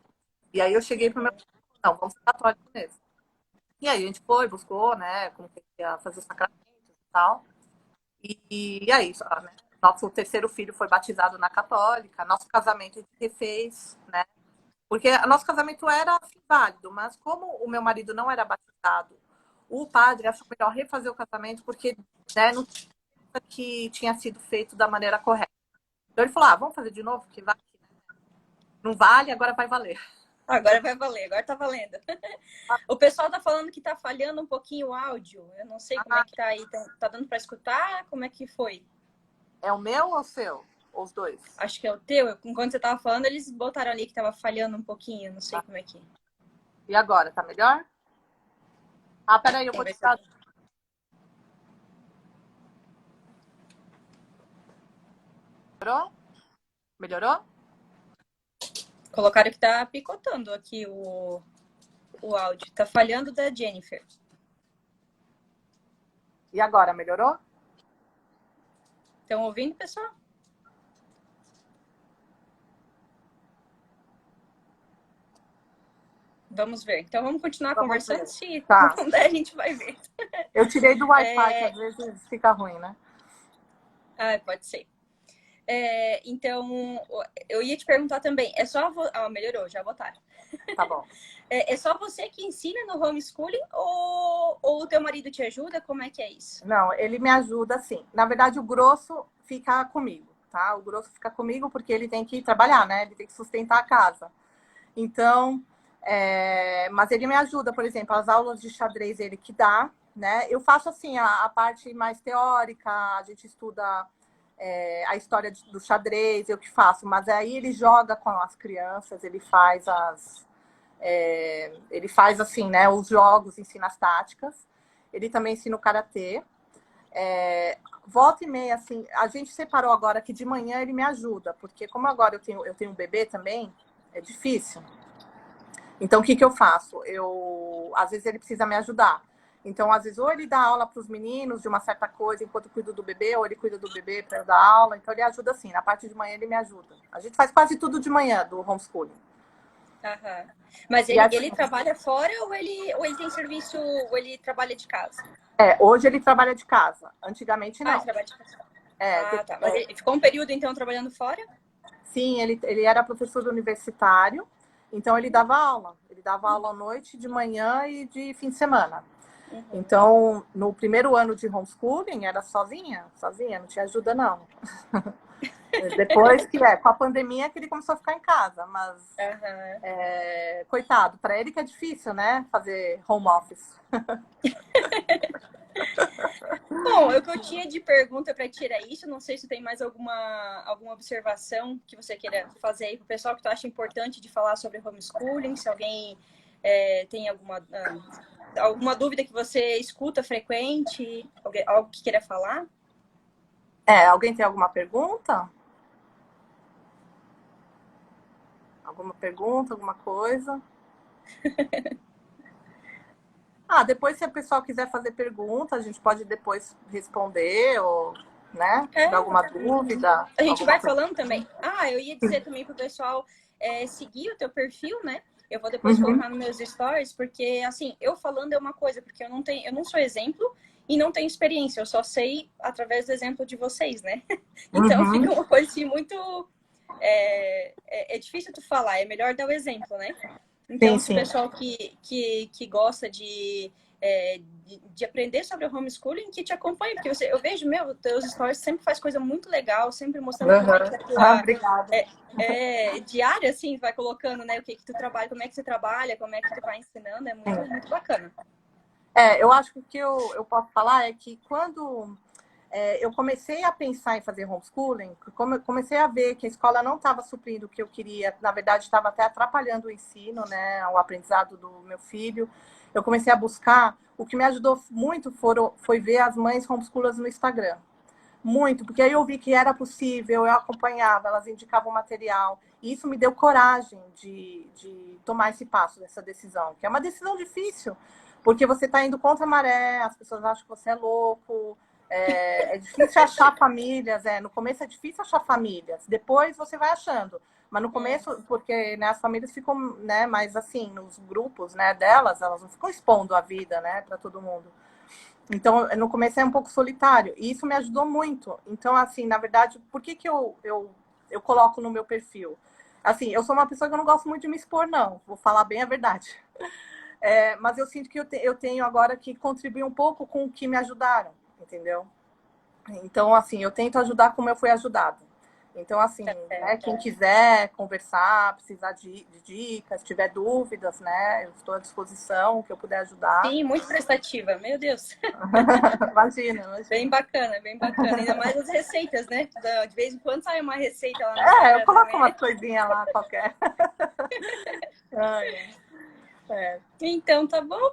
E aí eu cheguei para o meu, não, vamos ser católicos mesmo. E aí a gente foi, buscou, né, como que ia fazer os sacramentos e tal. E aí, né, nosso terceiro filho foi batizado na católica, nosso casamento a gente refez, né, Porque o nosso casamento era assim, válido, mas como o meu marido não era batizado, o padre achou melhor refazer o casamento porque, né, não tinha que tinha sido feito da maneira correta. Então ele falou, vamos fazer de novo, que vai, não vale, agora vai valer. Agora vai valer, agora tá valendo. O pessoal tá falando que tá falhando um pouquinho o áudio. Eu não sei como é que tá aí. Tá dando para escutar? Como é que foi? É o meu ou o seu? Ou os dois? Acho que é o teu. Enquanto você tava falando, eles botaram ali que tava falhando um pouquinho. Não sei como é que. E agora, tá melhor? Peraí, eu vou tirar. Melhorou? Melhorou? Colocaram que tá picotando aqui o áudio. Tá falhando da Jennifer. E agora, melhorou? Estão ouvindo, pessoal? Vamos ver. Então vamos continuar conversando. Ver. Se Tá. não der, a gente vai ver. Eu tirei do Wi-Fi, que às vezes fica ruim, né? Pode ser. Então, eu ia te perguntar também. É só... melhorou, já botaram. Tá bom. É só você que ensina no homeschooling ou o teu marido te ajuda? Como é que é isso? Não, ele me ajuda sim. Na verdade, o grosso fica comigo, tá? O grosso fica comigo porque ele tem que trabalhar, né? Ele tem que sustentar a casa. Então, mas ele me ajuda, por exemplo, as aulas de xadrez ele que dá, né? Eu faço assim, a parte mais teórica, a gente estuda a história do xadrez, eu que faço, mas aí ele joga com as crianças, ele faz ele faz assim, né, os jogos, ensina as táticas. Ele também ensina o karatê. Volta e meia, assim, a gente separou agora que de manhã ele me ajuda, porque como agora eu tenho um bebê também, é difícil. Então, o que eu faço? Às vezes ele precisa me ajudar. Então, às vezes, ou ele dá aula para os meninos de uma certa coisa enquanto eu cuido do bebê, ou ele cuida do bebê para eu dar aula. Então, ele ajuda assim. Na parte de manhã, ele me ajuda. A gente faz quase tudo de manhã do homeschooling. Aham. Mas ele trabalha fora ou ele tem serviço, ou ele trabalha de casa? Hoje ele trabalha de casa. Antigamente, não. Ele trabalha de casa. Tá. Mas ele ficou um período, então, trabalhando fora? Sim, ele era professor universitário. Então, ele dava aula. Ele dava aula à noite, de manhã e de fim de semana. Uhum. Então, no primeiro ano de homeschooling, era sozinha, não tinha ajuda, não. Depois com a pandemia que ele começou a ficar em casa, mas coitado, para ele que é difícil, né, fazer home office. Bom, o que eu tinha de pergunta para tirar isso, não sei se tem mais alguma observação que você queira fazer aí para o pessoal que tu acha importante de falar sobre homeschooling, se alguém tem alguma dúvida que você escuta frequente, algo que queira falar? Alguém tem alguma pergunta? Alguma pergunta, alguma coisa? Depois, se o pessoal quiser fazer pergunta, a gente pode depois responder, ou, né? Se tiver alguma dúvida. A gente vai falando também. Eu ia dizer também pro pessoal seguir o teu perfil, né? Eu vou depois colocar nos meus stories, porque, assim, eu falando é uma coisa, porque eu não sou exemplo e não tenho experiência, eu só sei através do exemplo de vocês, né? Então, fica uma coisa assim, muito... É difícil tu falar, é melhor dar o exemplo, né? Então, se o pessoal que gosta de aprender sobre o homeschooling, que te acompanhe, porque eu vejo, teus stories sempre faz coisa muito legal, sempre mostrando como é que Obrigada. Diária, assim, vai colocando, né, o que tu trabalha, como é que você trabalha, como é que tu vai ensinando, é muito, muito bacana. Eu acho que o que eu posso falar é que quando eu comecei a pensar em fazer homeschooling, comecei a ver que a escola não estava suprindo o que eu queria, na verdade estava até atrapalhando o ensino, né, o aprendizado do meu filho. Eu comecei a buscar, o que me ajudou muito foi ver as mães homeschoolers no Instagram. Muito, porque aí eu vi que era possível, eu acompanhava, elas indicavam material, e isso me deu coragem de tomar esse passo, dessa decisão, que é uma decisão difícil, porque você está indo contra a maré, as pessoas acham que você é louco, é difícil achar famílias, no começo é difícil achar famílias, depois você vai achando, mas no começo, porque né, as famílias ficam, né, mais assim, nos grupos, né, delas, elas não ficam expondo a vida, né, para todo mundo. Então, no começo é um pouco solitário, e isso me ajudou muito. Então, assim, na verdade, por que eu coloco no meu perfil? Assim, eu sou uma pessoa que eu não gosto muito de me expor, não. Vou falar bem a verdade. Mas eu sinto que eu tenho agora que contribuir um pouco com o que me ajudaram, entendeu? Então, assim, eu tento ajudar como eu fui ajudada. Então, assim, né, quem quiser conversar, precisar de dicas, tiver dúvidas, né, eu estou à disposição, que eu puder ajudar. Sim, muito prestativa, meu Deus. Imagina. Bem bacana, bem bacana. Ainda mais as receitas, né? De vez em quando sai uma receita lá no Eu Instagram coloco também, né? umas coisinhas lá qualquer. É. Então, tá bom.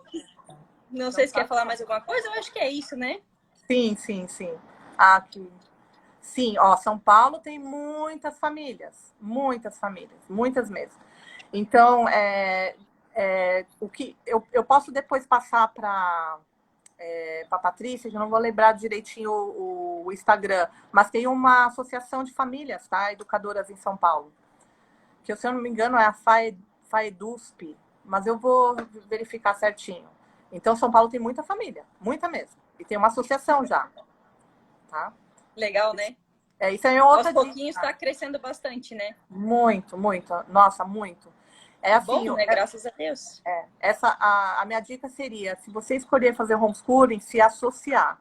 Não Então, sei se tá quer falar bom. mais alguma coisa, eu acho que é isso, né? Sim, sim, sim. Aqui. Sim, ó, São Paulo tem muitas famílias, muitas mesmo. Então, o que eu posso depois passar para a Patrícia, que eu não vou lembrar direitinho o Instagram, mas tem uma associação de famílias, tá? Educadoras em São Paulo, que se eu não me engano é a FAEDUSP, mas eu vou verificar certinho. Então, São Paulo tem muita família, muita mesmo. E tem uma associação já, tá? Legal, né? Isso aí é Aos outra dica. pouquinhos está crescendo bastante, né? Muito, muito. Nossa, muito. É assim, Bom, né? Graças a Deus. a minha dica seria, se você escolher fazer homeschooling, se associar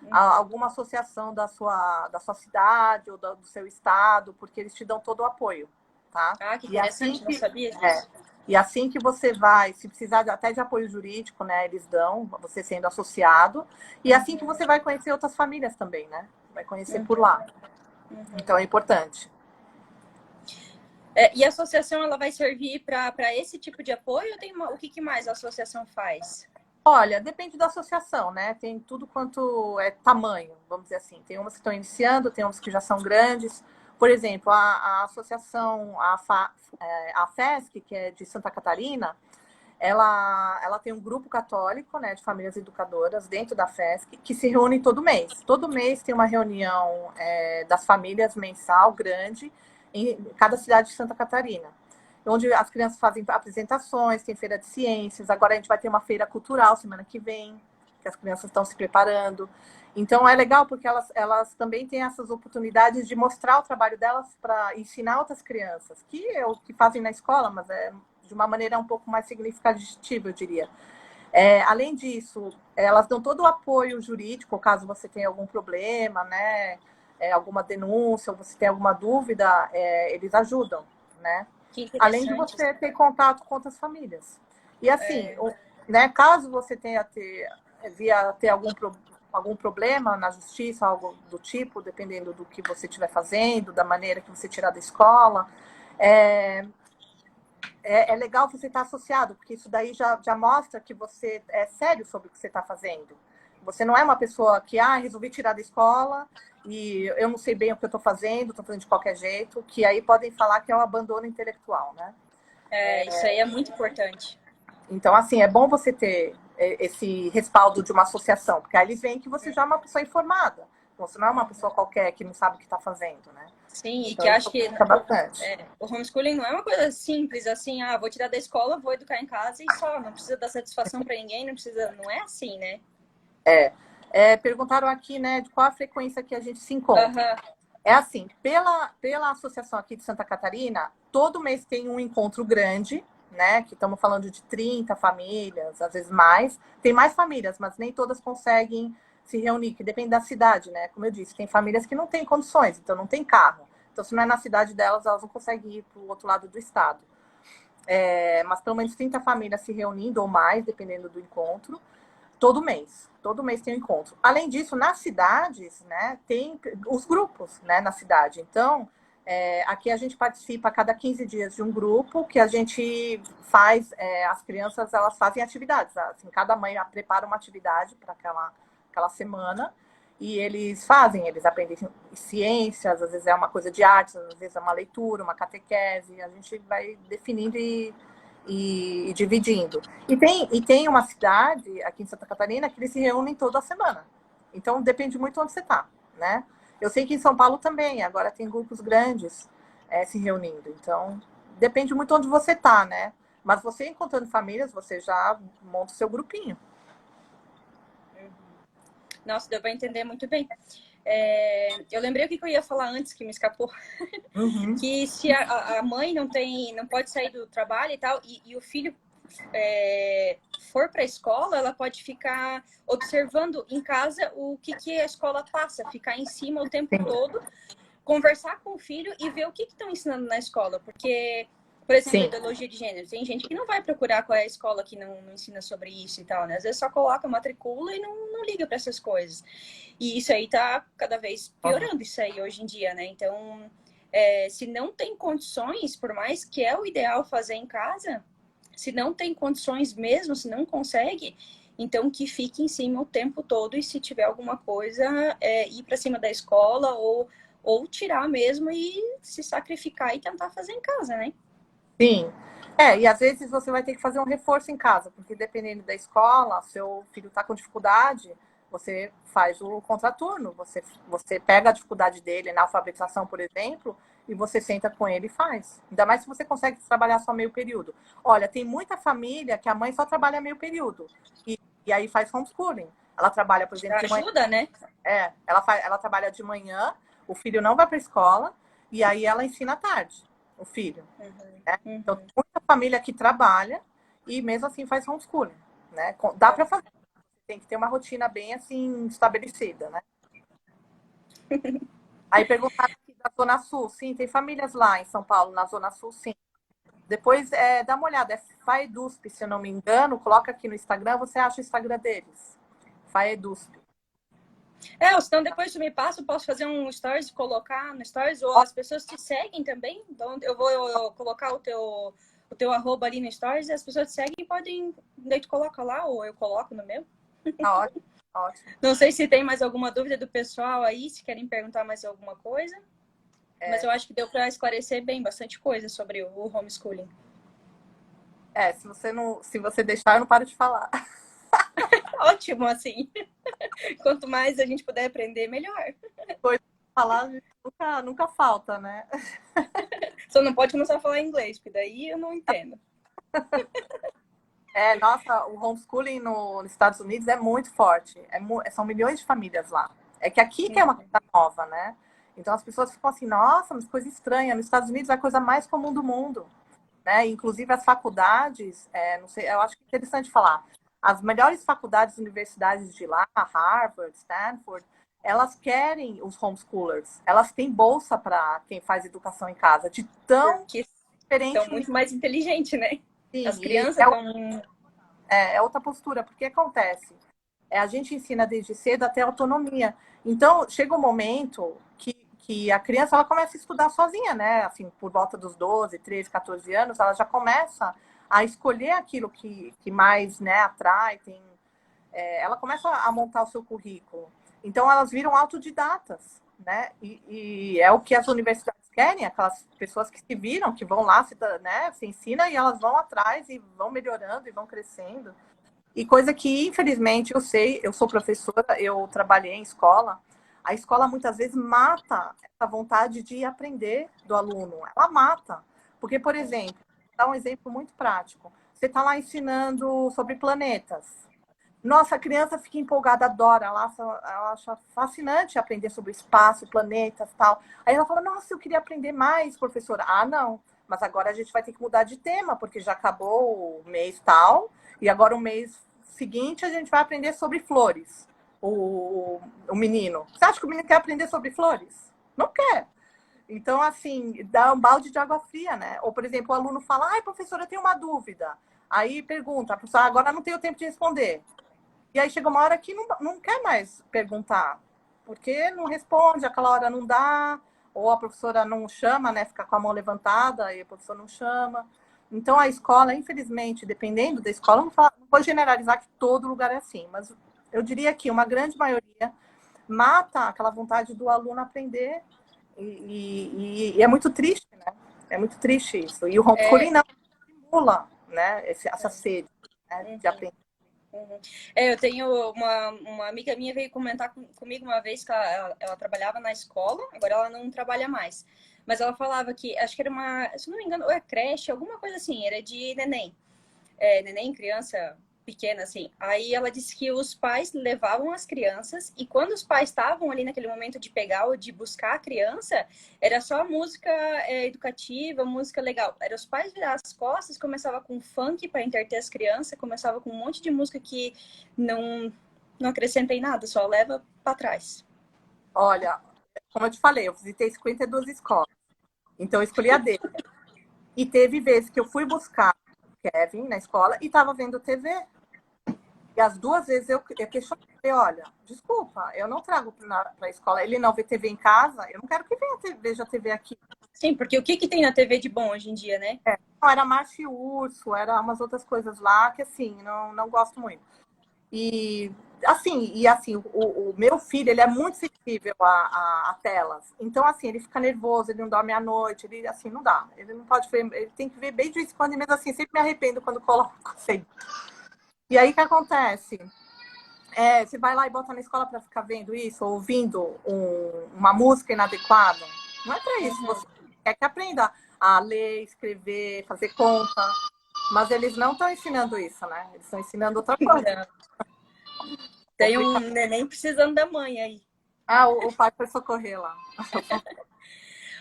a alguma associação da sua cidade ou do seu estado, porque eles te dão todo o apoio, tá? Ah, que E assim interessante, não que, sabia disso. e assim que você vai, se precisar até de apoio jurídico, né, eles dão, você sendo associado, e assim que você vai conhecer outras famílias também, né? Vai conhecer por lá. Então é importante. E a associação ela vai servir para esse tipo de apoio? Ou o que mais a associação faz? Olha, depende da associação, né? Tem tudo quanto é tamanho, vamos dizer assim. Tem umas que estão iniciando, tem umas que já são grandes. Por exemplo, a associação, a FESC, que é de Santa Catarina, ela tem um grupo católico, né, de famílias educadoras dentro da FESC, que se reúne todo mês. Todo mês tem uma reunião das famílias mensal grande em cada cidade de Santa Catarina, onde as crianças fazem apresentações, tem feira de ciências, agora a gente vai ter uma feira cultural semana que vem, que as crianças estão se preparando. Então é legal porque elas também têm essas oportunidades de mostrar o trabalho delas para ensinar outras crianças, que é o que fazem na escola, mas é de uma maneira um pouco mais significativa, eu diria. Além disso, elas dão todo o apoio jurídico, caso você tenha algum problema, né, alguma denúncia, ou você tenha alguma dúvida, eles ajudam, né? Além de você ter contato com outras famílias. E assim, né, caso você via ter algum problema na justiça, algo do tipo, dependendo do que você estiver fazendo, da maneira que você tirar da escola, é legal você estar associado, porque isso daí já mostra que você é sério sobre o que você está fazendo. Você não é uma pessoa que, resolvi tirar da escola e eu não sei bem o que eu estou fazendo de qualquer jeito, que aí podem falar que é um abandono intelectual, né? Isso aí é muito importante. Então, assim, é bom você ter esse respaldo de uma associação, porque aí eles veem que você já é uma pessoa informada. Você não é uma pessoa qualquer que não sabe o que está fazendo, né? Sim, então, e que acho que bastante. O homeschooling não é uma coisa simples, assim, vou tirar da escola, vou educar em casa e só, não precisa dar satisfação para ninguém, não é assim, né? Perguntaram aqui, né, de qual a frequência que a gente se encontra. É assim, pela associação aqui de Santa Catarina, todo mês tem um encontro grande, né, que estamos falando de 30 famílias, às vezes mais. Tem mais famílias, mas nem todas conseguem se reunir, que depende da cidade, né? Como eu disse, tem famílias que não têm condições, então não tem carro. Então, se não é na cidade delas, elas não conseguem ir para o outro lado do estado. Mas pelo menos 30 famílias se reunindo ou mais, dependendo do encontro, todo mês. Todo mês tem um encontro. Além disso, nas cidades, né, tem os grupos, né, na cidade. Então, aqui a gente participa a cada 15 dias de um grupo que a gente faz, as crianças elas fazem atividades. Assim, cada mãe prepara uma atividade para aquela semana e eles aprendem ciências, às vezes é uma coisa de artes, às vezes é uma leitura, uma catequese. A gente vai definindo e dividindo. E tem uma cidade aqui em Santa Catarina que eles se reúnem toda semana. Então, depende muito onde você está, né? Eu sei que em São Paulo também, agora tem grupos grandes se reunindo. Então, depende muito onde você está, né? Mas você encontrando famílias, você já monta o seu grupinho. Nossa, deu para entender muito bem. Eu lembrei o que eu ia falar antes, que me escapou. Uhum. Que se a mãe não pode sair do trabalho e tal, e o filho for para a escola, ela pode ficar observando em casa o que a escola passa, ficar em cima o tempo Sim. todo, conversar com o filho e ver o que estão ensinando na escola. Porque, por exemplo, Sim. ideologia de gênero, tem gente que não vai procurar qual é a escola que não ensina sobre isso e tal, né? Às vezes só coloca, matricula e não liga para essas coisas. E isso aí tá cada vez piorando, isso aí hoje em dia, né? Então, se não tem condições, por mais que é o ideal fazer em casa, se não tem condições mesmo, se não consegue, então que fique em cima o tempo todo e se tiver alguma coisa, ir para cima da escola ou tirar mesmo e se sacrificar e tentar fazer em casa, né? Sim. E às vezes você vai ter que fazer um reforço em casa, porque dependendo da escola, seu filho está com dificuldade, você faz o contraturno, você pega a dificuldade dele na alfabetização, por exemplo, e você senta com ele e faz. Ainda mais se você consegue trabalhar só meio período. Olha, tem muita família que a mãe só trabalha meio período, e aí faz homeschooling. Ela trabalha, por exemplo, de manhã. Ajuda, né? Ela trabalha de manhã, o filho não vai para a escola, e aí ela ensina à tarde, o filho. Então, tem muita família que trabalha e mesmo assim faz homeschooling, né? Dá para fazer, tem que ter uma rotina bem assim estabelecida, né? Aí perguntaram aqui da Zona Sul, sim, tem famílias lá em São Paulo, na Zona Sul, sim. Depois dá uma olhada, é Faedusp, se eu não me engano, coloca aqui no Instagram, você acha o Instagram deles. Faedusp. Ou senão depois tu me passa, eu posso fazer um stories, colocar no stories, ou as pessoas te seguem também, então eu vou colocar o teu arroba ali no stories e as pessoas te seguem e podem, daí tu coloca lá, ou eu coloco no meu. Ótimo, ótimo. Não sei se tem mais alguma dúvida do pessoal aí, se querem perguntar mais alguma coisa, mas eu acho que deu para esclarecer bem bastante coisa sobre o homeschooling. Se você deixar, eu não paro de falar. Ótimo, assim. Quanto mais a gente puder aprender, melhor. Coisa pra falar nunca falta, né? Só não pode começar a falar inglês, porque daí eu não entendo. Nossa, o homeschooling nos Estados Unidos é muito forte. São milhões de famílias lá. É que aqui que é uma coisa nova, né? Então as pessoas ficam assim, nossa, mas coisa estranha. Nos Estados Unidos é a coisa mais comum do mundo, né? Inclusive as faculdades, não sei, eu acho que é interessante falar. As melhores faculdades e universidades de lá, Harvard, Stanford, elas querem os homeschoolers. Elas têm bolsa para quem faz educação em casa, de tão Porque diferente. são muito mais inteligentes, né? Sim, As crianças vão... é outra postura, porque acontece. A gente ensina desde cedo até autonomia. Então, chega um momento que a criança ela começa a estudar sozinha, né? Assim, por volta dos 12, 13, 14 anos, ela já começa a escolher aquilo que mais, né, atrai. Ela começa a montar o seu currículo. Então, elas viram autodidatas, né? E é o que as universidades querem, aquelas pessoas que se viram, que vão lá, se ensina e elas vão atrás e vão melhorando e vão crescendo. E coisa que, infelizmente, eu sei, eu sou professora, eu trabalhei em escola, a escola muitas vezes mata essa vontade de aprender do aluno. Ela mata. Porque, por exemplo, vou dar um exemplo muito prático. Você está lá ensinando sobre planetas. Nossa, a criança fica empolgada, adora, ela acha fascinante aprender sobre o espaço, planetas, tal. Aí ela fala, nossa, eu queria aprender mais, professora. Ah, não, mas agora a gente vai ter que mudar de tema, porque já acabou o mês tal, e agora o mês seguinte a gente vai aprender sobre flores. O menino. Você acha que o menino quer aprender sobre flores? Não quer. Então, assim, dá um balde de água fria, né? Ou, por exemplo, o aluno fala, ai, professora, eu tenho uma dúvida. Aí pergunta, a professora, agora não tenho tempo de responder. E aí chega uma hora que não quer mais perguntar, porque não responde, aquela hora não dá, ou a professora não chama, né? Fica com a mão levantada e a professora não chama. Então a escola, infelizmente, dependendo da escola, não vou generalizar que todo lugar é assim, mas eu diria que uma grande maioria mata aquela vontade do aluno aprender e é muito triste, né? É muito triste isso. E o homeschooling não estimula, né? Essa sede, né? De aprender. Eu tenho uma amiga minha veio comentar comigo uma vez que ela trabalhava na escola, agora ela não trabalha mais. Mas ela falava que, acho que era se não me engano, ou é creche, alguma coisa assim, era de neném. Neném, criança pequena, assim. Aí ela disse que os pais levavam as crianças e quando os pais estavam ali naquele momento de pegar ou de buscar a criança, era só música educativa, música legal. Era os pais virar as costas, começava com funk para entreter as crianças, começava com um monte de música que não acrescenta em nada, só leva para trás. Olha, como eu te falei, eu visitei 52 escolas. Então eu escolhi a dele. E teve vezes que eu fui buscar o Kevin na escola e estava vendo TV. E as duas vezes eu questionei, olha, desculpa, eu não trago para a escola. Ele não vê TV em casa, eu não quero que veja TV aqui. Sim, porque o que tem na TV de bom hoje em dia, né? Não, era Marcha e Urso, era umas outras coisas lá que, assim, não gosto muito. E assim, o meu filho, ele é muito sensível a telas. Então, assim, ele fica nervoso, ele não dorme à noite, ele, assim, não dá. Ele não pode ver, ele tem que ver bem de vez em quando, e mesmo assim, sempre me arrependo quando coloco, assim. E aí, o que acontece? Você vai lá e bota na escola para ficar vendo isso, ouvindo uma música inadequada. Não é para isso. Você quer que aprenda a ler, escrever, fazer conta. Mas eles não estão ensinando isso, né? Eles estão ensinando outra coisa. Tem um neném precisando da mãe aí. O pai foi socorrer lá.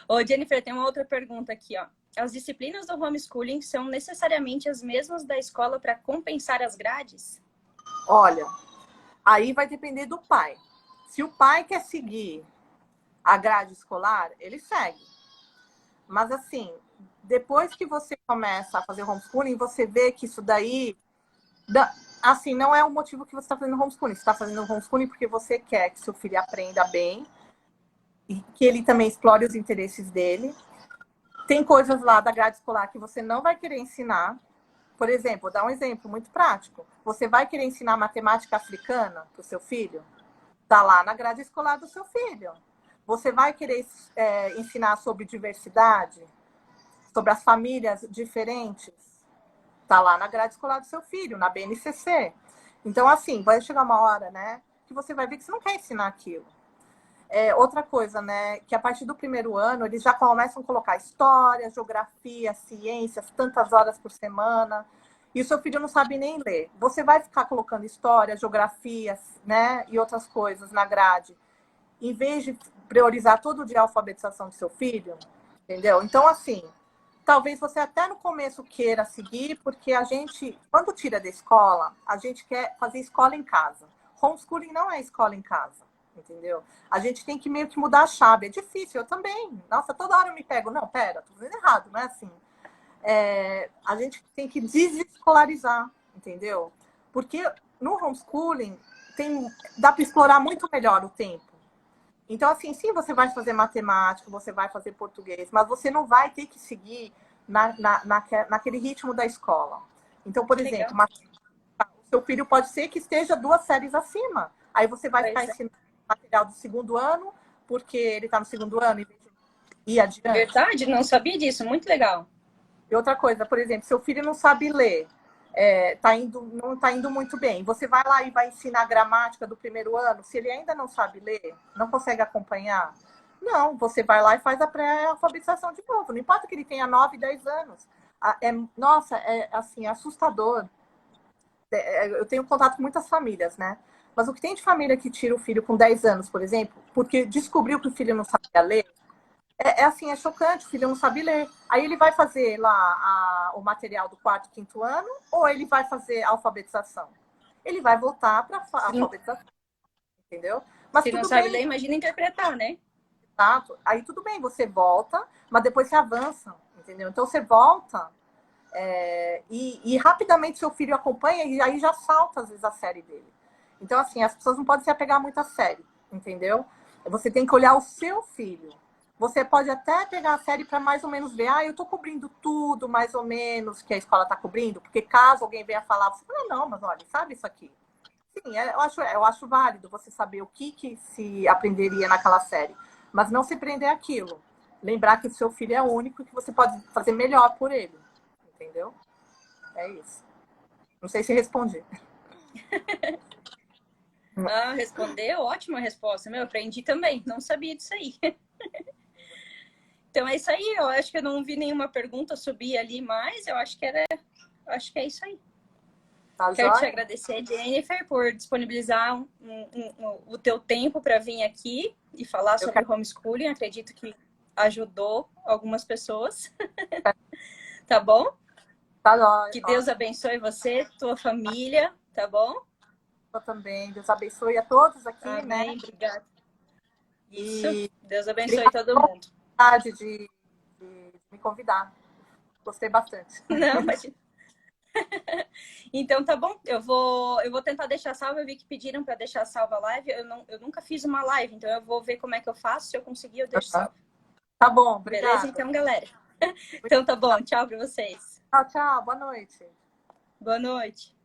Ô, Jennifer, tem uma outra pergunta aqui, ó. As disciplinas do homeschooling são necessariamente as mesmas da escola para compensar as grades? Olha, aí vai depender do pai. Se o pai quer seguir a grade escolar, ele segue. Mas assim, depois que você começa a fazer homeschooling, você vê que isso daí, assim, não é o motivo que você está fazendo homeschooling. Você está fazendo homeschooling porque você quer que seu filho aprenda bem e que ele também explore os interesses dele. Tem coisas lá da grade escolar que você não vai querer ensinar. Por exemplo, vou dar um exemplo muito prático. Você vai querer ensinar matemática africana para o seu filho? Está lá na grade escolar do seu filho. Você vai querer ensinar sobre diversidade? Sobre as famílias diferentes? Está lá na grade escolar do seu filho, na BNCC. Então, assim, vai chegar uma hora, né, que você vai ver que você não quer ensinar aquilo. Outra coisa, né, que a partir do primeiro ano, eles já começam a colocar história, geografia, ciências, tantas horas por semana, e o seu filho não sabe nem ler. Você vai ficar colocando história, geografia, né, e outras coisas na grade, em vez de priorizar todo dia a alfabetização do seu filho, entendeu? Então, assim, talvez você até no começo queira seguir, porque a gente, quando tira da escola, a gente quer fazer escola em casa. Homeschooling não é escola em casa, entendeu? A gente tem que meio que mudar a chave. É difícil, eu também. Nossa, toda hora eu me pego. Não, pera, tô fazendo errado, não é assim. A gente tem que desescolarizar, entendeu? Porque no homeschooling dá para explorar muito melhor o tempo. Então, assim, sim, você vai fazer matemática, você vai fazer português, mas você não vai ter que seguir naquele ritmo da escola. Então, por exemplo, o seu filho pode ser que esteja 2 séries acima. Aí você vai ficar ensinando material do segundo ano, porque ele está no segundo ano, em vez de ir adiante. Verdade? Não sabia disso. Muito legal. E outra coisa, por exemplo, seu filho não sabe ler, não está indo muito bem. Você vai lá e vai ensinar a gramática do primeiro ano. Se ele ainda não sabe ler, não consegue acompanhar, não, você vai lá e faz a pré-alfabetização de novo. Não importa que ele tenha 9, 10 anos. Nossa, assim, assustador. Eu tenho contato com muitas famílias, né? Mas o que tem de família que tira o filho com 10 anos, por exemplo, porque descobriu que o filho não sabia ler, assim, é chocante, o filho não sabe ler. Aí ele vai fazer lá o material do 4º, 5º ano, ou ele vai fazer a alfabetização? Ele vai voltar para a alfabetização, entendeu? Mas se tudo não sabe bem. ler, imagina interpretar, né? Exato. Aí tudo bem, você volta, mas depois você avança, entendeu? Então você volta e rapidamente seu filho acompanha e aí já salta, às vezes, a série dele. Então, assim, as pessoas não podem se apegar muito à série, entendeu? Você tem que olhar o seu filho. Você pode até pegar a série para mais ou menos ver, eu estou cobrindo tudo, mais ou menos, que a escola está cobrindo, porque caso alguém venha falar, você fala, não, mas olha, sabe isso aqui? Sim, eu acho válido você saber o que se aprenderia naquela série, mas não se prender àquilo. Lembrar que o seu filho é único e que você pode fazer melhor por ele, entendeu? É isso. Não sei se respondi. Respondeu? Ótima resposta. Eu aprendi também. Não sabia disso aí. Então é isso aí. Eu acho que eu não vi nenhuma pergunta subir ali mais. Eu acho que é isso aí. Tá Quero te joia? agradecer, Jennifer, por disponibilizar o teu tempo para vir aqui e falar Eu sobre quero. homeschooling. Acredito que ajudou algumas pessoas. Tá bom? Tá joia. Que Deus abençoe você, tua família, tá bom? Eu também. Deus abençoe a todos aqui, né? Amém. Obrigada. Isso. E Deus abençoe obrigada todo mundo. pela oportunidade de me convidar. Gostei bastante. Não, imagina. Então tá bom, eu vou tentar deixar salva. Eu vi que pediram para deixar salva a live. Eu nunca fiz uma live, então eu vou ver como é que eu faço. Se eu conseguir, eu deixo salva. Tá bom, Beleza? obrigada. Então, galera. Então tá bom. Tchau para vocês. Tchau, tchau. Boa noite. Boa noite.